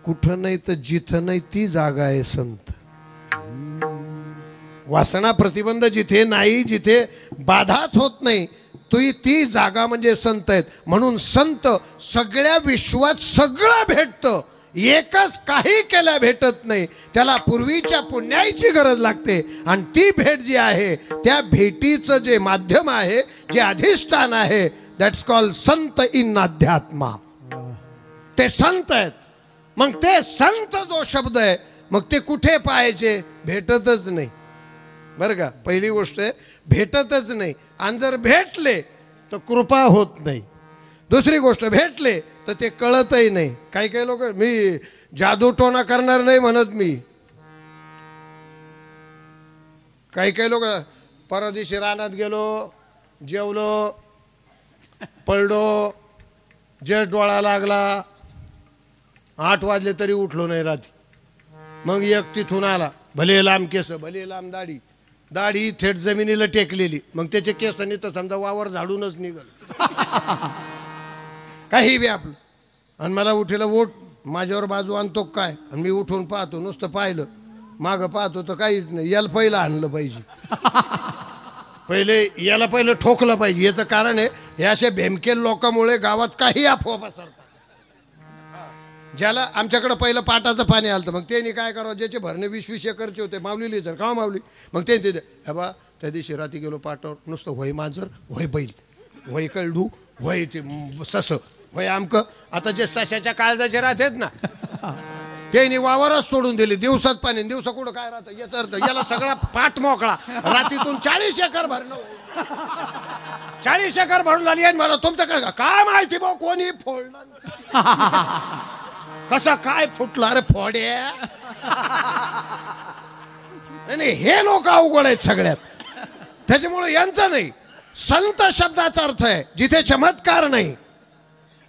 कुठं नाही तर जिथं नाही ती जागा आहे संत. वासना प्रतिबंध जिथे नाही, जिथे बाधाच होत नाही, ती जागा म्हणजे संत आहेत. म्हणून संत सगळ्या विश्वात सगळं भेटतं, एकच काही केल्या भेटत नाही. त्याला पूर्वीच्या पुण्याची गरज लागते. आणि ती भेट जी आहे त्या भेटीचं जे माध्यम आहे, जे अधिष्ठान आहे, दॅट्स कॉल्ड संत इन अध्यात्मा. ते संत आहेत. मग ते संत जो शब्द आहे मग ते कुठे पाहायचे? भेटतच नाही. बरं का, पहिली गोष्ट आहे भेटतच नाही. आणि जर भेटले तर कृपा होत नाही. दुसरी गोष्ट, भेटले तर ते कळतही नाही. काही काही लोक, मी जादूटोणा करणार नाही म्हणत मी, काही काही लोक परदिवशी रानात गेलो, जेवलो, पडलो, जेठ डोळा लागला, 8 वाजले तरी उठलो नाही रात्री. मग एक तिथून आला, भले लांब केस, भले लांब दाढी, दाढी थेट जमिनीला टेकलेली. मग त्याचे केसांनी तर समजा वावर झाडूनच निघाल, काही बी आपलं. आणि मला उठेला वोट माझ्यावर बाजू आणतो काय? आणि मी उठून पाहतो, नुसतं पाहिलं, मागं पाहतो तर काहीच नाही. याला पहिलं आणलं पाहिजे, याला पहिलं ठोकलं पाहिजे. याचं कारण आहे हे अशा भेमकेल लोकांमुळे गावात काही अफवा पसरतात. ज्याला आमच्याकडं पहिलं पाटाचं पाणी आलं मग त्यांनी काय करावं, ज्याचे भरणे 20-20 एकरचे होते, माऊलीले तर का माऊली, मग ते हे बा त्या दिवशी रात्री गेलो पाटावर, नुसतं होय मांजर, होय बैल, होय कळडू, होय ते सस, होय आमकं. आता जे सशाच्या काळजाचे राहतात ना त्यांनी वावरच सोडून दिली. दिवसात पाणी, दिवसा कुठं काय राहतं याचा अर्थ याला सगळा पाठ मोकळा. रात्रीतून 40 एकर भरणं, 40 एकर भरून झाली. आणि मला तुमचं काय माहिती भाऊ, कोणी फोडलं कसं काय फुटलं? अरे फोड्या. नाही, हे लोक अवघड आहेत सगळ्यात. त्याच्यामुळे यांचं नाही. संत शब्दाचा अर्थ आहे जिथे चमत्कार नाही,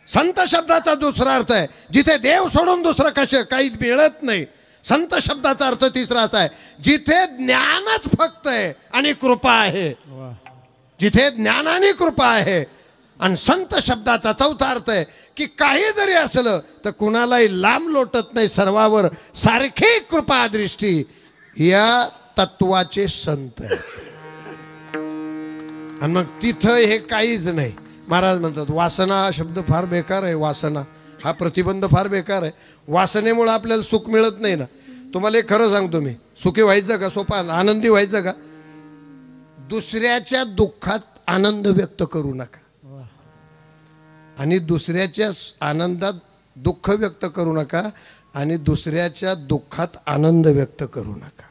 संत शब्दाचा दुसरा अर्थ आहे जिथे देव सोडून दुसरं काही मिळत नाही. संत शब्दाचा अर्थ तिसरा असा आहे जिथे ज्ञानच फक्त आहे आणि कृपा आहे. जिथे ज्ञान आणि कृपा आहे. आणि संत शब्दाचा चौथा अर्थ आहे की काही जरी असलं तर कुणालाही लांब लोटत नाही, सर्वावर सारखी कृपा दृष्टी. या तत्वाचे संत आहेत. आणि मग तिथं हे काहीच नाही. महाराज म्हणतात वासना हा शब्द फार बेकार आहे. वासना हा प्रतिबंध फार बेकार आहे. वासनेमुळे आपल्याला सुख मिळत नाही ना. तुम्हाला एक खरं सांगतो मी, सुखी व्हायचं का, सोपा आनंदी व्हायचं का, दुसऱ्याच्या दुःखात आनंद व्यक्त करू नका आणि दुसऱ्याच्या आनंदात दुःख व्यक्त करू नका आणि दुसऱ्याच्या दुःखात आनंद व्यक्त करू नका.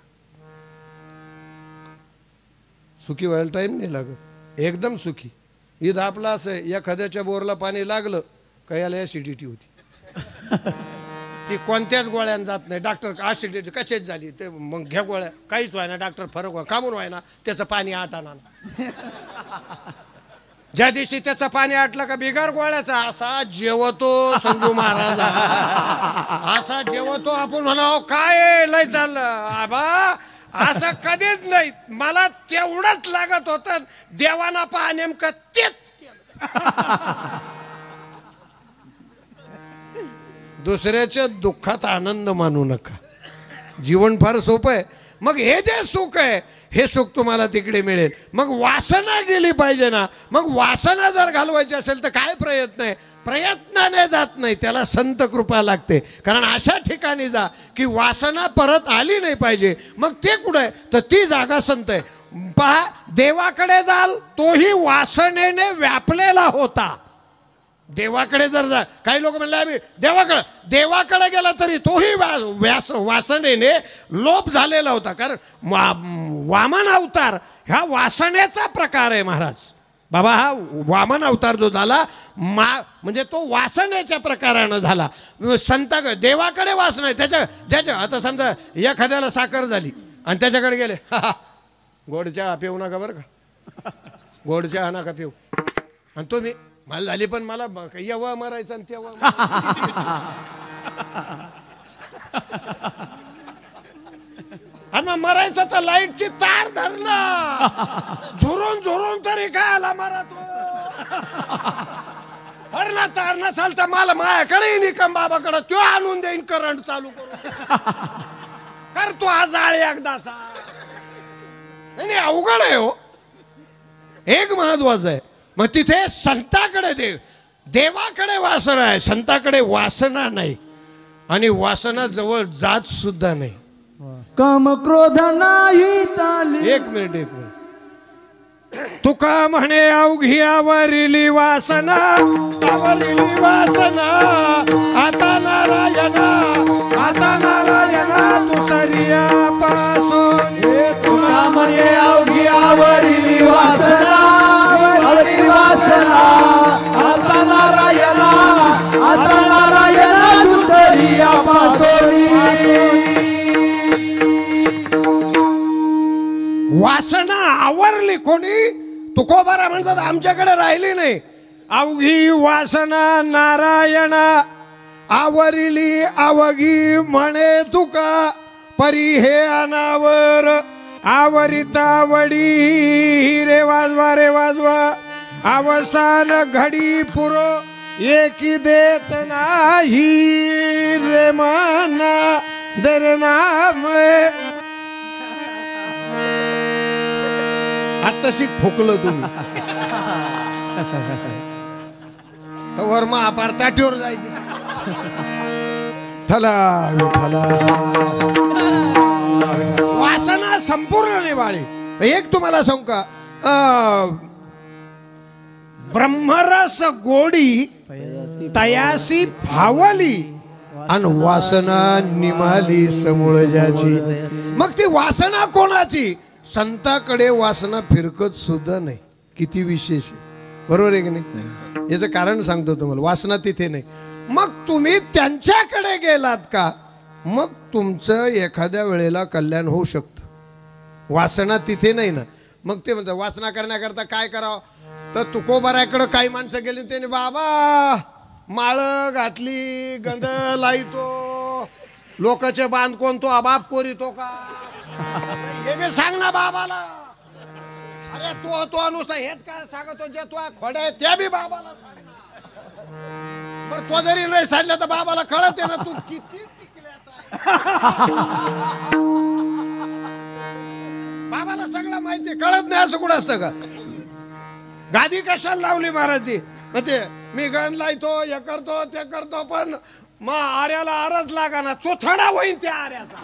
सुखी व्हायला टाइम नाही लागत. एकदम सुखी. ईद आपला असं आहे, एखाद्याच्या बोरला पाणी लागलं का याला ॲसिडिटी होती. ती कोणत्याच गोळ्यानं जात नाही. डॉक्टर ॲसिडिटी कशाच झाली ते मग घ्या गोळ्या, काहीच व्हायना. डॉक्टर फरक व्हाय कामून व्हायना, त्याचं पाणी आटाना. ज्या दिवशी त्याचं पाणी आटलं का बिगार गोळ्याचा असा जेवतो संजू महाराज, असा जेवतो. आपण म्हणावं काय लय चाललं आबा, असं कधीच नाही. मला तेवढंच लागत होतं. देवाना पहा नेमकं तेच केलं. दुसऱ्याच्या दुःखात आनंद मानू नका. जीवन फार सोपं आहे. मग हे जे सुख आहे हे सुख तुम्हाला तिकडे मिळेल. मग वासना गेली पाहिजे ना. मग वासना जर घालवायची असेल तर काय प्रयत्न आहे, प्रयत्नाने जात नाही, त्याला संत कृपा लागते. कारण अशा ठिकाणी जा की वासना परत आली नाही पाहिजे. मग ते कुठं आहे तर ती जागा संत आहे. पहा देवाकडे जाल तोही वासनेने व्यापलेला होता. देवाकडे जर जा, काही लोक म्हणले आम्ही देवाकडे गेला तरी तोही वासनेने लोप झालेला होता. कारण वामन अवतार ह्या वासनेचा प्रकार आहे महाराज. बाबा हा वामन अवतार जो झाला म्हणजे तो वासनेच्या प्रकारानं झाला. संताकडे देवाकडे वासना आहे ज्याच्या आता समजा एखाद्याला साखर झाली आणि त्याच्याकडे गेले, गोड चहा पिऊ नका बरं का, गोड चहा नका पिऊ. आणि तुम्ही मला झाली पण मला येवा मारायचं आणि तेव्हा आणि मग मरायचं तर लाईटची तार धरणं झुरून झुरून तरी काय आला मारा तो. धरणं तार नसाल तर मला माझ्याकडे निकम बाबाकडे तो आणून देईन करंट चालू करून. करतो हा जाळ एकदाचा. नाही अवघड आहे हो. एक महत्वाचं आहे. मग तिथे संताकडे देवाकडे वासना आहे, संताकडे वासना नाही आणि वासना जवळ जात सुद्धा नाही. काम क्रोध नाही चाली. एक मिनिट तुका म्हणे अवघी आवरिली वासना, आवरिली वासना. आता नारायणा दुसऱ्या पासून. तुका म्हणे अवघी आवरिली वासना, आवरिली वासना. आता नारायणा दुसऱ्या पासून. वासना आवरली कोणी. तुकोबारा म्हणतात आमच्याकडे राहिली नाही. अवघी वासना नारायणा आवरिली अवघी म्हणे तुका. परी हे अनावर आवरिता वडी. रे वाजवा अवसान घडी पुरो एकी देत नाही. रे माना दरनाम. आत्ताशी फुकलं तुम्ही तर महापार ताटीवर जायची. वासना संपूर्ण निवाळी. एक तुम्हाला सांगू का, ब्रह्मरस गोडी तयासी फावली आणि वासना निमाली समूळ ज्याची. मग ती वासना कोणाची. संताकडे वासना फिरकत सुद्धा नाही. किती विशेष आहे. बरोबर आहे की नाही. याचं कारण सांगतो तुम्हाला. वासना तिथे नाही. मग तुम्ही त्यांच्याकडे गेलात का मग तुमचं एखाद्या वेळेला कल्याण होऊ शकतं. वासना तिथे नाही ना. मग ते म्हणतात वासना करण्याकरता काय करावं तर तुकोबाराकडे काही माणसं गेली त्याने बाबा माळ घातली गंध लाईतो लोकांचे बांध कोण तो बाप कोरितो का हे बी सांग ना बाबाला अरे तो नुसता हेच काय सांगतो जे तो खोड्या आहे त्या बी बाबाला सांग ना बरं तो जरी नाही सांगलं तर बाबाला कळत आहे ना तू किती टिकल्याचा आहे. बाबाला सगळं माहिती कळत नाही असं कुठं असतं का गादी कशाला लावली महाराजनी ते मी गण लायतो हे करतो ते करतो पण मग आर्याला आरच लागा ना चोथडा होईन त्या आर्याचा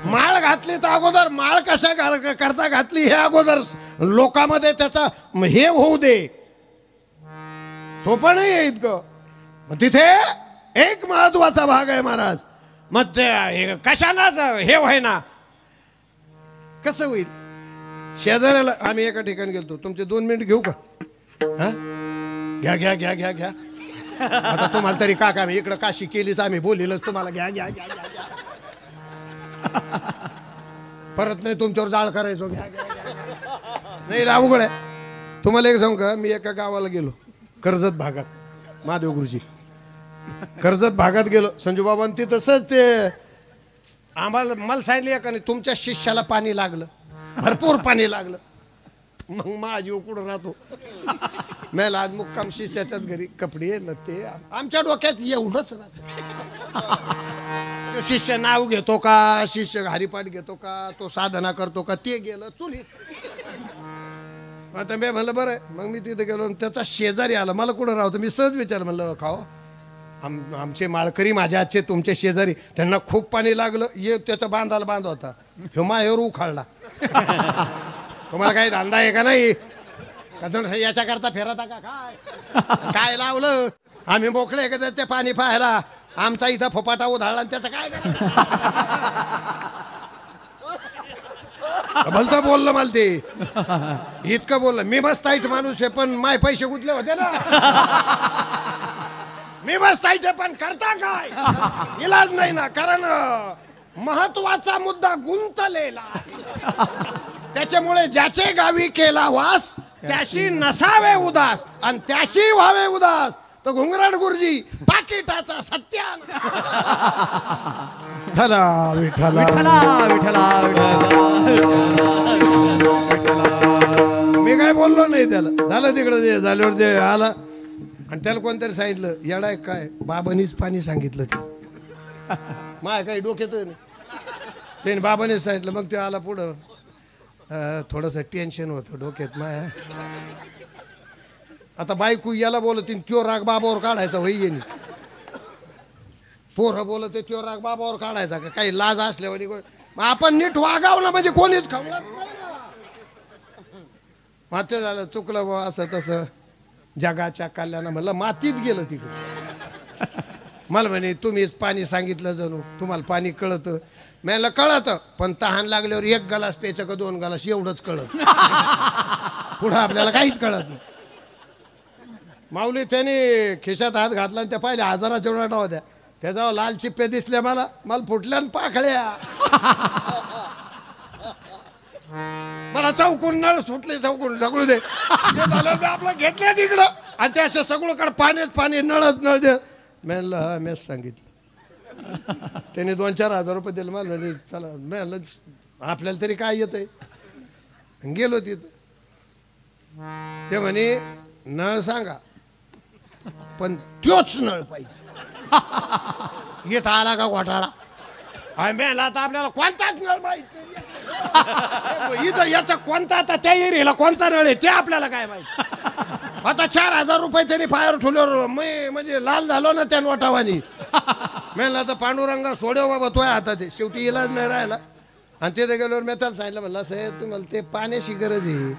माळ घातली तर अगोदर माळ कशा करता घातली हे अगोदर लोकांमध्ये त्याचा हे होऊ दे सोपं नाही आहे इतकं मग तिथे एक महत्वाचा भाग आहे महाराज मग ते कशालाच हे व्हाय ना कसं होईल शेजाऱ्याला आम्ही एका ठिकाणी गेलतो तुमचे 2 मिनिट घेऊ का हा घ्या घ्या घ्या घ्या घ्या आता तुम्हाला तरी का आम्ही इकडं काशी केलीच आम्ही बोलिलच तुम्हाला घ्या घ्या घ्या घ्या घ्या परत नाही तुमच्यावर जाळ करायचो घ्या घ्या घ्या नाही अवघड आहे तुम्हाला एक सांगू का मी एका गावाला गेलो कर्जत भागात महादेव गुरुजी कर्जत भागात गेलो संजू बाबांनी तसंच ते आम्हाला मला सांगितलं का नाही तुमच्या शिष्याला पाणी लागलं भरपूर पाणी लागलं मग माझी कुठं राहतो मला आज मुक्काम शिष्याच्याच घरी कपडे लत्ते आमच्या डोक्यात एवढंच राहत शिष्य नाव घेतो का शिष्य हरिपाठ घेतो का तो साधना करतो का ते गेलं चुलीत आता मी म्हणलं बरं मग मी तिथे गेलो त्याचा शेजारी आला मला कुठं राहतो मी सहज विचार म्हणलं खाओ आमचे माळकरी माझ्या आजचे तुमचे शेजारी त्यांना खूप पाणी लागलं ये त्याचा बांधाला बांध होता ह्यो मायावर उखाळला तुम्हाला काही धंदा आहे का नाही याच्या करता फिरता का काय काय लावलं आम्ही मोकळे का ते पाणी पाहायला आमचा इथं फोपाटा उधाळला त्याचं काय भलतं बोललं मला ते इतकं बोललं मी मस्त ताईट माणूस आहे पण माय पैसे गुंतले होते ना मी मस्त ताईट आहे पण करता काय इलाज नाही ना कारण महत्वाचा मुद्दा गुंतलेला त्याच्यामुळे ज्याचे गावी केला वास त्याशी नसावे उदास आणि त्याशी व्हावे उदास तर घुंगराड गुरुजी पाकिटाचा सत्यान विठला विठला मी काय बोललो नाही त्याला झालं तिकडं ते झाल्यावर ते आला आणि त्याला कोणतरी सांगितलं येडाय काय बाबांनीच पाणी सांगितलं ते माय काही डोक्यात नाही त्याने बाबांनीच सांगितलं मग ते आला पुढं थोडंसं टेन्शन होतं डोक्यात माया आता बायको याला बोलत त्यो राग बाबावर काढायचा होई पोरं बोलत त्यो राग बाबावर काढायचा का काही लाज असल्यावर आपण नीट वागावलं म्हणजे कोणीच खवळत नाही ना मात्र झालं चुकलं बा असं तसं जगाच्या कल्याणा म्हणलं मातीत गेलं तिकडे मला म्हणे तुम्हीच पाणी सांगितलं जणू तुम्हाला पाणी कळतं मला कळतं पण तहान लागल्यावर 1 गलास प्यायचं का 2 गलास एवढंच कळत पुढं आपल्याला काहीच कळत नाही माऊली त्याने खिशात हात घातला आणि त्या पाहिल्या 1000च्या नोटा होत्या त्याच्यावर लाल चिप्पे दिसल्या मला फुटल्या पाकळ्या मला चौकून नळ सुटले चौकून सगळं दे झालं मी आपलं घेतलं तिकडं आणि त्या असं सगळंकडे पाण्यात पाणी नळच नळ दे म्हणलं हा मीच सांगितलं त्याने 2-4 हजार रुपये दिले मला म्हणजे चला म्हणलं आपल्याला तरी काय येत आहे गेलो तिथं ते म्हणे नळ सांगा पण तोच नळ पाहिजे येत आला का घोटाळा मेला आता आपल्याला कोणताच नळ माहिती इथं याचा कोणता आता त्या एरियाला कोणता नळ आहे ते आपल्याला काय माहिती आता 4000 रुपये त्यांनी फायर ठेवल्यावर मी म्हणजे लाल झालो ना त्या नोटावानी मेला तर पांडुरंगा सोडव बाबा तोय आता ते शेवटी इलाज नाही राहिला आणि तिथे गेल्यावर मी त्याला सांगितलं म्हणलं साहेब तुम्हाला ते पाण्याची गरज आहे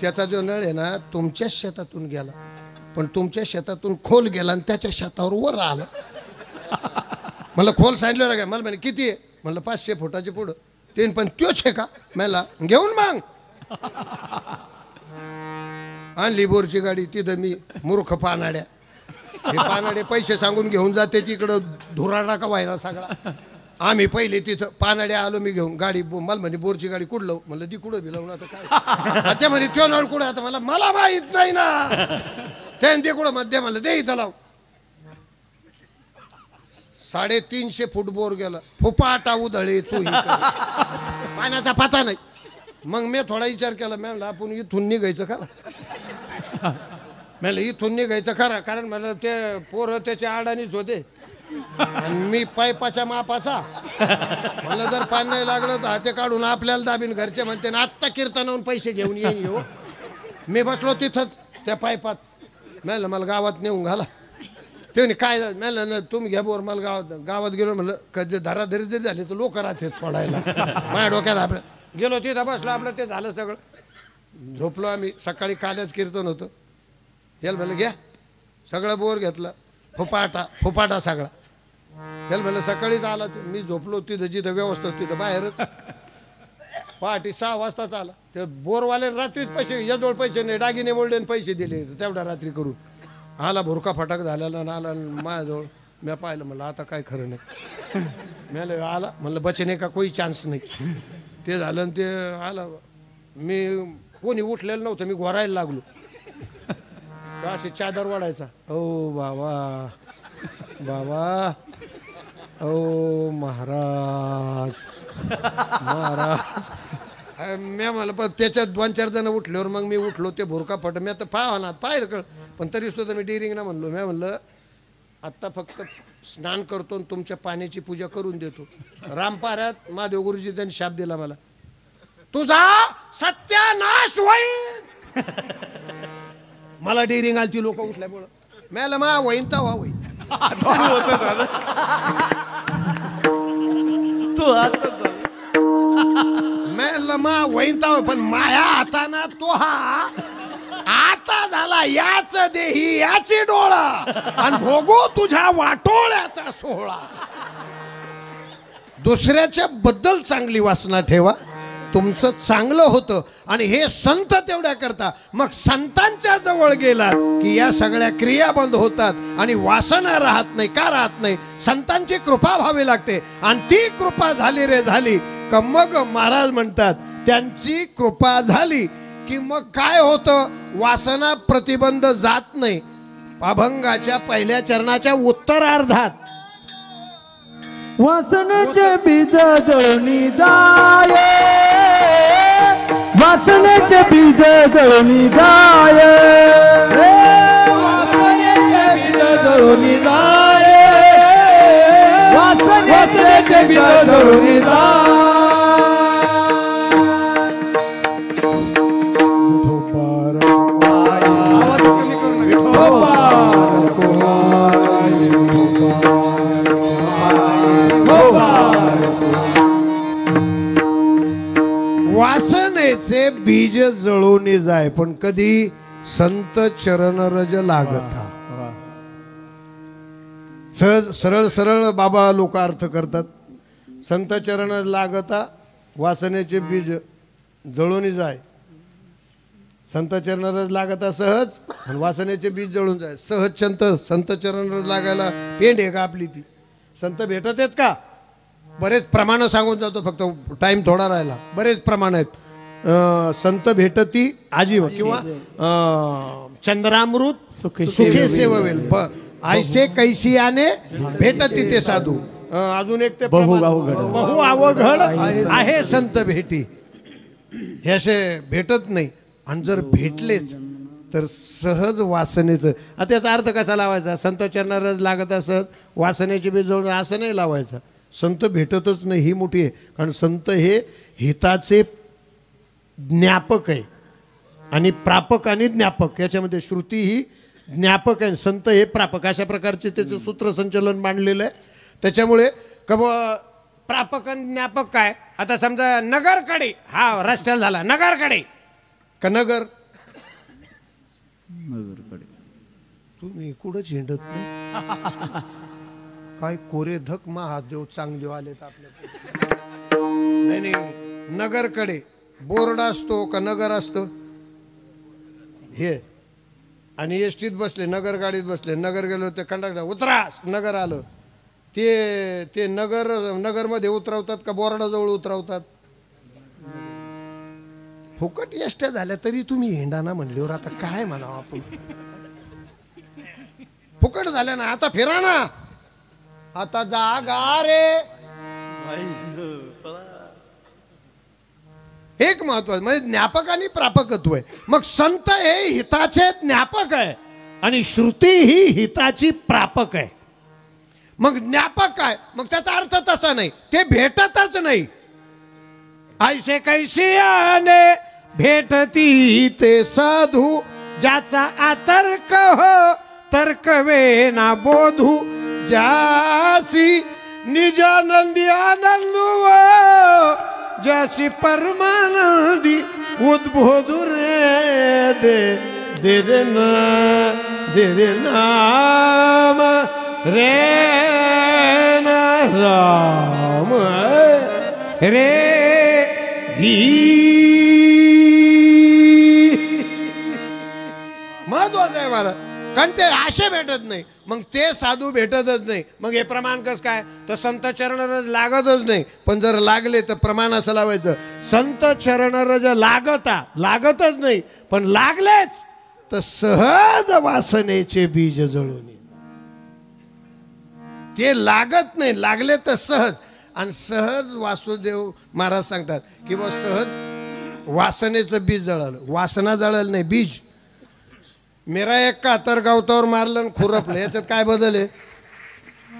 त्याचा जो नळ आहे ना तुमच्याच शेतातून गेला पण तुमच्या शेतातून खोल गेला आणि त्याच्या शेतावर वर आलं मला खोल सांगितलं काय मला म्हणे किती आहे म्हणलं 500 फुटाची पुढं ते पण त्योच आहे का मला घेऊन मग आणली बोरची गाडी तिथं मी मूर्ख पानाड्या हे पानाडे पैसे सांगून घेऊन जाते तिकडं धुराडा का व्हायला सगळा आम्ही पहिले तिथं पानाड्या आलो मी घेऊन गाडी मला म्हणे बोरची गाडी कुठं लावू म्हणलं ती कुठं बी लावून आता काय आता म्हणे त्यो नळ कुठं आता मला माहित नाही ना त्याने ते कुठं मध्य म्हणलं दे इथं लाव. 350 फूट बोर गेला, फुपाटा उधळे चोही पाण्याचा पता नाही. मग मी थोडा विचार केला, मी म्हणलं आपण इथून निघायचं खरा. म्हणलं इथून निघायचं खरा, कारण मला ते पोरं त्याच्या आडानीच होते आणि मी पाईपाच्या मापाचा. मला जर पाणी नाही लागलं तर ते काढून आपल्याला दाबीन. घरचे म्हणते ना आत्ता कीर्तनावरून पैसे घेऊन येईन हो. मी बसलो तिथं त्या पाईपात. म्हणलं मला गावात नेऊन घाला. ते काय म्हणलं ना तुम्ही घ्या बोर. मला गावात गेलो. म्हणलं कधी धराधरी जरी झाली तर लोक राहते सोडायला. माझ्या डोक्यात आपलं गेलो तिथं बसलो. आपलं ते झालं सगळं. झोपलो आम्ही. सकाळी कालच कीर्तन होतं. याला म्हणलं घ्या. सगळं बोर घेतलं. फुपाटा सगळा. त्याला म्हणलं सकाळीच आला. मी झोपलो तिथं जिथं व्यवस्था होती तिथं बाहेरच. पहाटे 6 वाजताच आला. ते बोरवाल्याने रात्रीच पैसे, याजवळ पैसे नाही, दागिने मोडले पैसे दिले तेवढ्या रात्री करून. आला भुरका फटाक झालेला ना आला माझ्याजवळ. मी पाहिलं, म्हणलं आता काय खरं नाही. मी आला म्हणलं बचने का कोई चान्स नाही. ते झालं आणि ते आलं. मी कोणी उठलेलं नव्हतं. मी घोरायला लागलो. असे चादर वाढायचा. ओ बाबा बाबा, ओ महाराज मी म्हणलं. पण त्याच्यात 2-4 जण उठल्यावर मग मी उठलो. ते भुरका फट मी आता पाहणार पाहिलं कळ. पण तरी सुद्धा मी डिरिंग ना म्हणलो. मी म्हणलं आत्ता फक्त स्नान करतो आणि तुमच्या पाण्याची पूजा करून देतो. रामपाऱ्यात महादेव गुरुजी त्यांनी शाप दिला मला, तुझा सत्यानाश होईल. मला डिरिंग आली ती लोक उठल्यामुळं. मला मा होईन तर होईन. मा होईन तर पण माया हाताना तो हा आता झाला याच देही याची डोळा आणि भोगो तुझ्या वाटोळ्याचा सोहळा. दुसऱ्याच्या बद्दल चांगली वासना ठेवा. तुमचं चांगलं होतं आणि हे संत तेवढ्या करता. मग संतांच्या जवळ गेलात की या सगळ्या क्रिया बंद होतात आणि वासना राहत नाही. का राहत नाही? संतांची कृपा व्हावी लागते आणि ती कृपा झाली रे झाली का मग महाराज म्हणतात त्यांची कृपा झाली की मग काय होतं? वासना प्रतिबंध जात नाही. अभंगाच्या पहिल्या चरणाच्या उत्तरार्धात वासनेचे बीज जळून जाय, वासनेचे बीज जळून जाय, वासनेचे बीज जळून जाय, वासनेचे बीज जळून जाय. वासनेचे बीज जळून जाय पण कधी संत चरण रज लागता. सहज सरळ सरळ बाबा लोक अर्थ करतात. संत चरण लागता वासनेचे बीज जळून जाय. संत चरण रज लागता सहज आणि वासनेचे बीज जळून जाय. सहज संत चरण रज लागायला पेंड आहे का आपली? ती संत भेटत आहेत का? बरेच प्रमाण सांगून जातो, फक्त टाइम थोडा राहिला. बरेच प्रमाण आहेत. संत भेटती आजीव किंवा चंद्रामृत सुखे सेववेल ऐसे कैसी आने भेटती ते साधू. अजून एक ते बहु अवघड आहे संत भेटी. हे असे भेटत नाही आणि जर भेटलेच तर सहज वासनेचं. आता त्याचा अर्थ कसा लावायचा? संत चरणारच लागत असत वासनेची बीजवून असं नाही लावायचं. संत भेटतच नाही ही मोठी आहे. कारण संत हे हिताचे ज्ञापक आहे आणि प्रापक आणि ज्ञापक याच्यामध्ये श्रुती ही ज्ञापक आहे, संत हे प्रापक. अशा प्रकारचे त्याचं सूत्रसंचलन मांडलेलं आहे. त्याच्यामुळे प्रापक आणि ज्ञापक काय? आता समजा नगरकडे हा रस्त्याला झाला, नगरकडे का नगर तुम्ही कुठंच हिंडत नाही. काय कोरे धक महादेव चांगले आलेत आपल्या. नाही नगरकडे बोर्ड असतो का नगर असतो हे. आणि एसटीत बसले, नगर गाडीत बसले, नगर गेलो ते कंडक्टर उतरा, नगर आलं. ते नगरमध्ये उतरवतात का बोर्डाजवळ उतरवतात? फुकट एसट्या झाल्या तरी तुम्ही हिंडाना म्हणल्यावर आता काय म्हणावं आपण? फुकट झाल्या ना. आता फिरा ना, आता जागा रे. एक महत्वाचं म्हणजे ज्ञापक आणि प्रापकत्व आहे. मग संत हे हिताचे ज्ञापक आहे आणि श्रुती ही हिताची प्रापक आहे. मग ज्ञापक काय, मग त्याचा अर्थ तसा नाही, ते भेटतच नाही. ऐसे कैसी आने भेटती ते साधू, ज्याचा अतर्क हो तर्क वे ना बोधू, ज्यासी निजानंदी आनंदू ज्यासी परमानंदी उद्बोधू रे दे दे रे नाम रे राम रे महत्वाचं आहे मला. कारण ते आशे भेटत नाही, मग ते साधू भेटतच नाही. मग हे प्रमाण कसं काय, तर संत चरण लागतच नाही. पण जर लागले तर प्रमाण असं लावायचं, संत चरण रज लागतच नाही, पण लागलेच तर सहज वासनेचे बीज जळून. ते लागत नाही, लागले तर सहज. आणि सहज वासुदेव महाराज सांगतात की बा सहज वासनेचं बीज जळालं. वासना जळालं नाही, बीज. मेरा एक का तर गावतावर मारलं खुरपलं, याच्यात काय बदल आहे?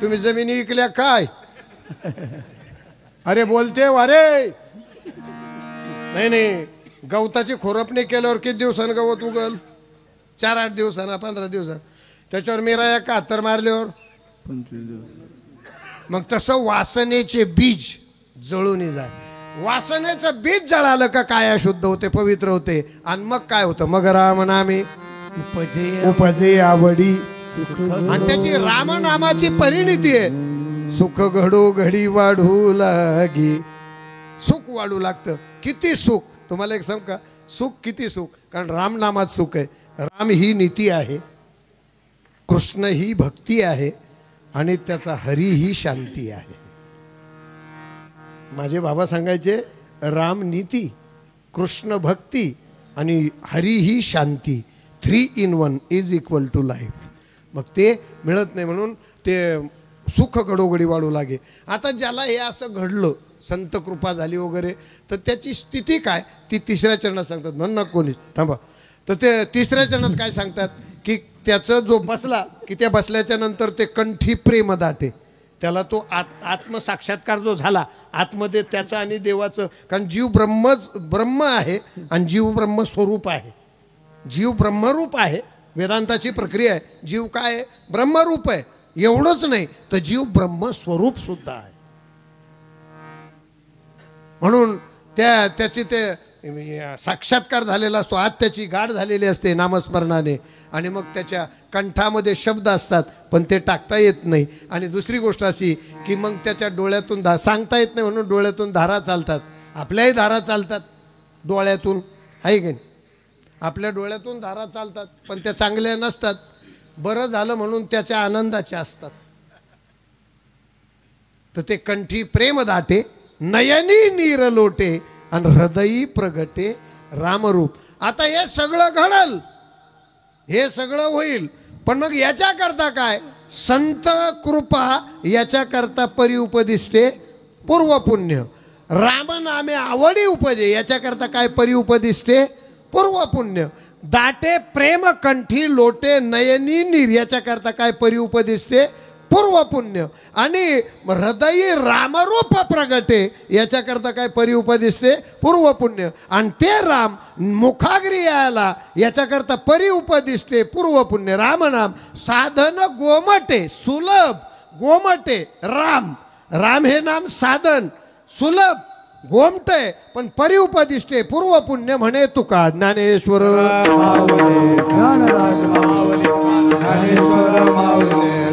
तुम्ही जमिनी इकल्या काय? अरे बोलते अरे नाही नाही, गवताची खुरपणी केल्यावर किती दिवसानं गवत उगल? 4-8 दिवसांना, 15 दिवसांना. त्याच्यावर मेरा एक 71 मारल्यावर 25 दिवस. मग तसं वासनेचे बीज जळून जाय. वासनेचं बीज जळालं का काय अशुद्ध होते, पवित्र होते. आणि मग काय होतं, मग राम नामे उपजे आवडी. आणि त्याची रामनामाची परिणिती आहे. सुख घडो घडी वाढू लागे. सुख वाढू लागतं. किती सुख, तुम्हाला एक सांग का, सुख किती सुख, कारण रामनामात सुख आहे. राम ही नीती आहे, कृष्ण ही भक्ती आहे, आणि त्याचा हरी ही शांती आहे. माझे बाबा सांगायचे, राम नीती, कृष्ण भक्ती आणि हरी ही शांती, 3 in 1 is equal to life. मग ते मिळत नाही म्हणून ते सुख घडोघडी वाढू लागे. आता ज्याला हे असं घडलं, संत कृपा झाली वगैरे, तर त्याची स्थिती काय ती 3ऱ्या चरणात सांगतात. म्हणून कोणी थांबा, तर ते 3ऱ्या चरणात काय सांगतात की त्याचं जो बसला की त्या बसल्याच्या नंतर ते कंठी प्रेम दाटे. त्याला तो आत्मसाक्षात्कार जो झाला आतमध्ये त्याचा आणि देवाचं. कारण जीव ब्रह्म आहे आणि जीव ब्रह्म स्वरूप आहे. जीव ब्रह्मरूप आहे, वेदांताची प्रक्रिया आहे. जीव काय आहे, ब्रह्मरूप आहे. एवढंच नाही तर जीव ब्रह्मस्वरूप सुद्धा आहे. म्हणून त्याची ते साक्षात्कार झालेला असतो. आज त्याची गाठ झालेली असते नामस्मरणाने. आणि मग त्याच्या कंठामध्ये शब्द असतात पण ते टाकता येत नाही. आणि दुसरी गोष्ट अशी की मग त्याच्या डोळ्यातून सांगता येत नाही म्हणून डोळ्यातून धारा चालतात. आपल्याही धारा चालतात डोळ्यातून, आहे की नाही? आपल्या डोळ्यातून धारा चालतात पण त्या चांगल्या नसतात. बरं झालं म्हणून त्याच्या आनंदाच्या असतात. तर ते कंठी प्रेम दाटे, नयनी नीर लोटे, आणि हृदयी प्रगटे रामरूप. आता हे सगळं घडल, हे सगळं होईल. पण मग याच्याकरता काय, संत कृपा याच्याकरता परिउपदिष्टे पूर्वपुण्य. रामनामे आवडी उपजे याच्याकरता काय, परिउपदिष्टे पूर्वपुण्य. दाटे प्रेम कंठी लोटे नयनी नीर याच्याकरता काय, परिउपदिष्टे पूर्वपुण्य. आणि हृदयी रामरूप प्रगटे याच्याकरता काय, परिउपदिष्टे पूर्वपुण्य. आणि ते राम मुखाग्री यायला याच्याकरता परिउपदिष्टे पूर्वपुण्य. रामनाम साधन गोमटे सुलभ, गोमटे राम. राम हे नाम साधन सुलभ गोमटे पण परिउपदिष्टे पूर्वपुण्य म्हणे तुका. ज्ञानेश्वर ज्ञानराज माऊली, ज्ञानेश्वर माऊली.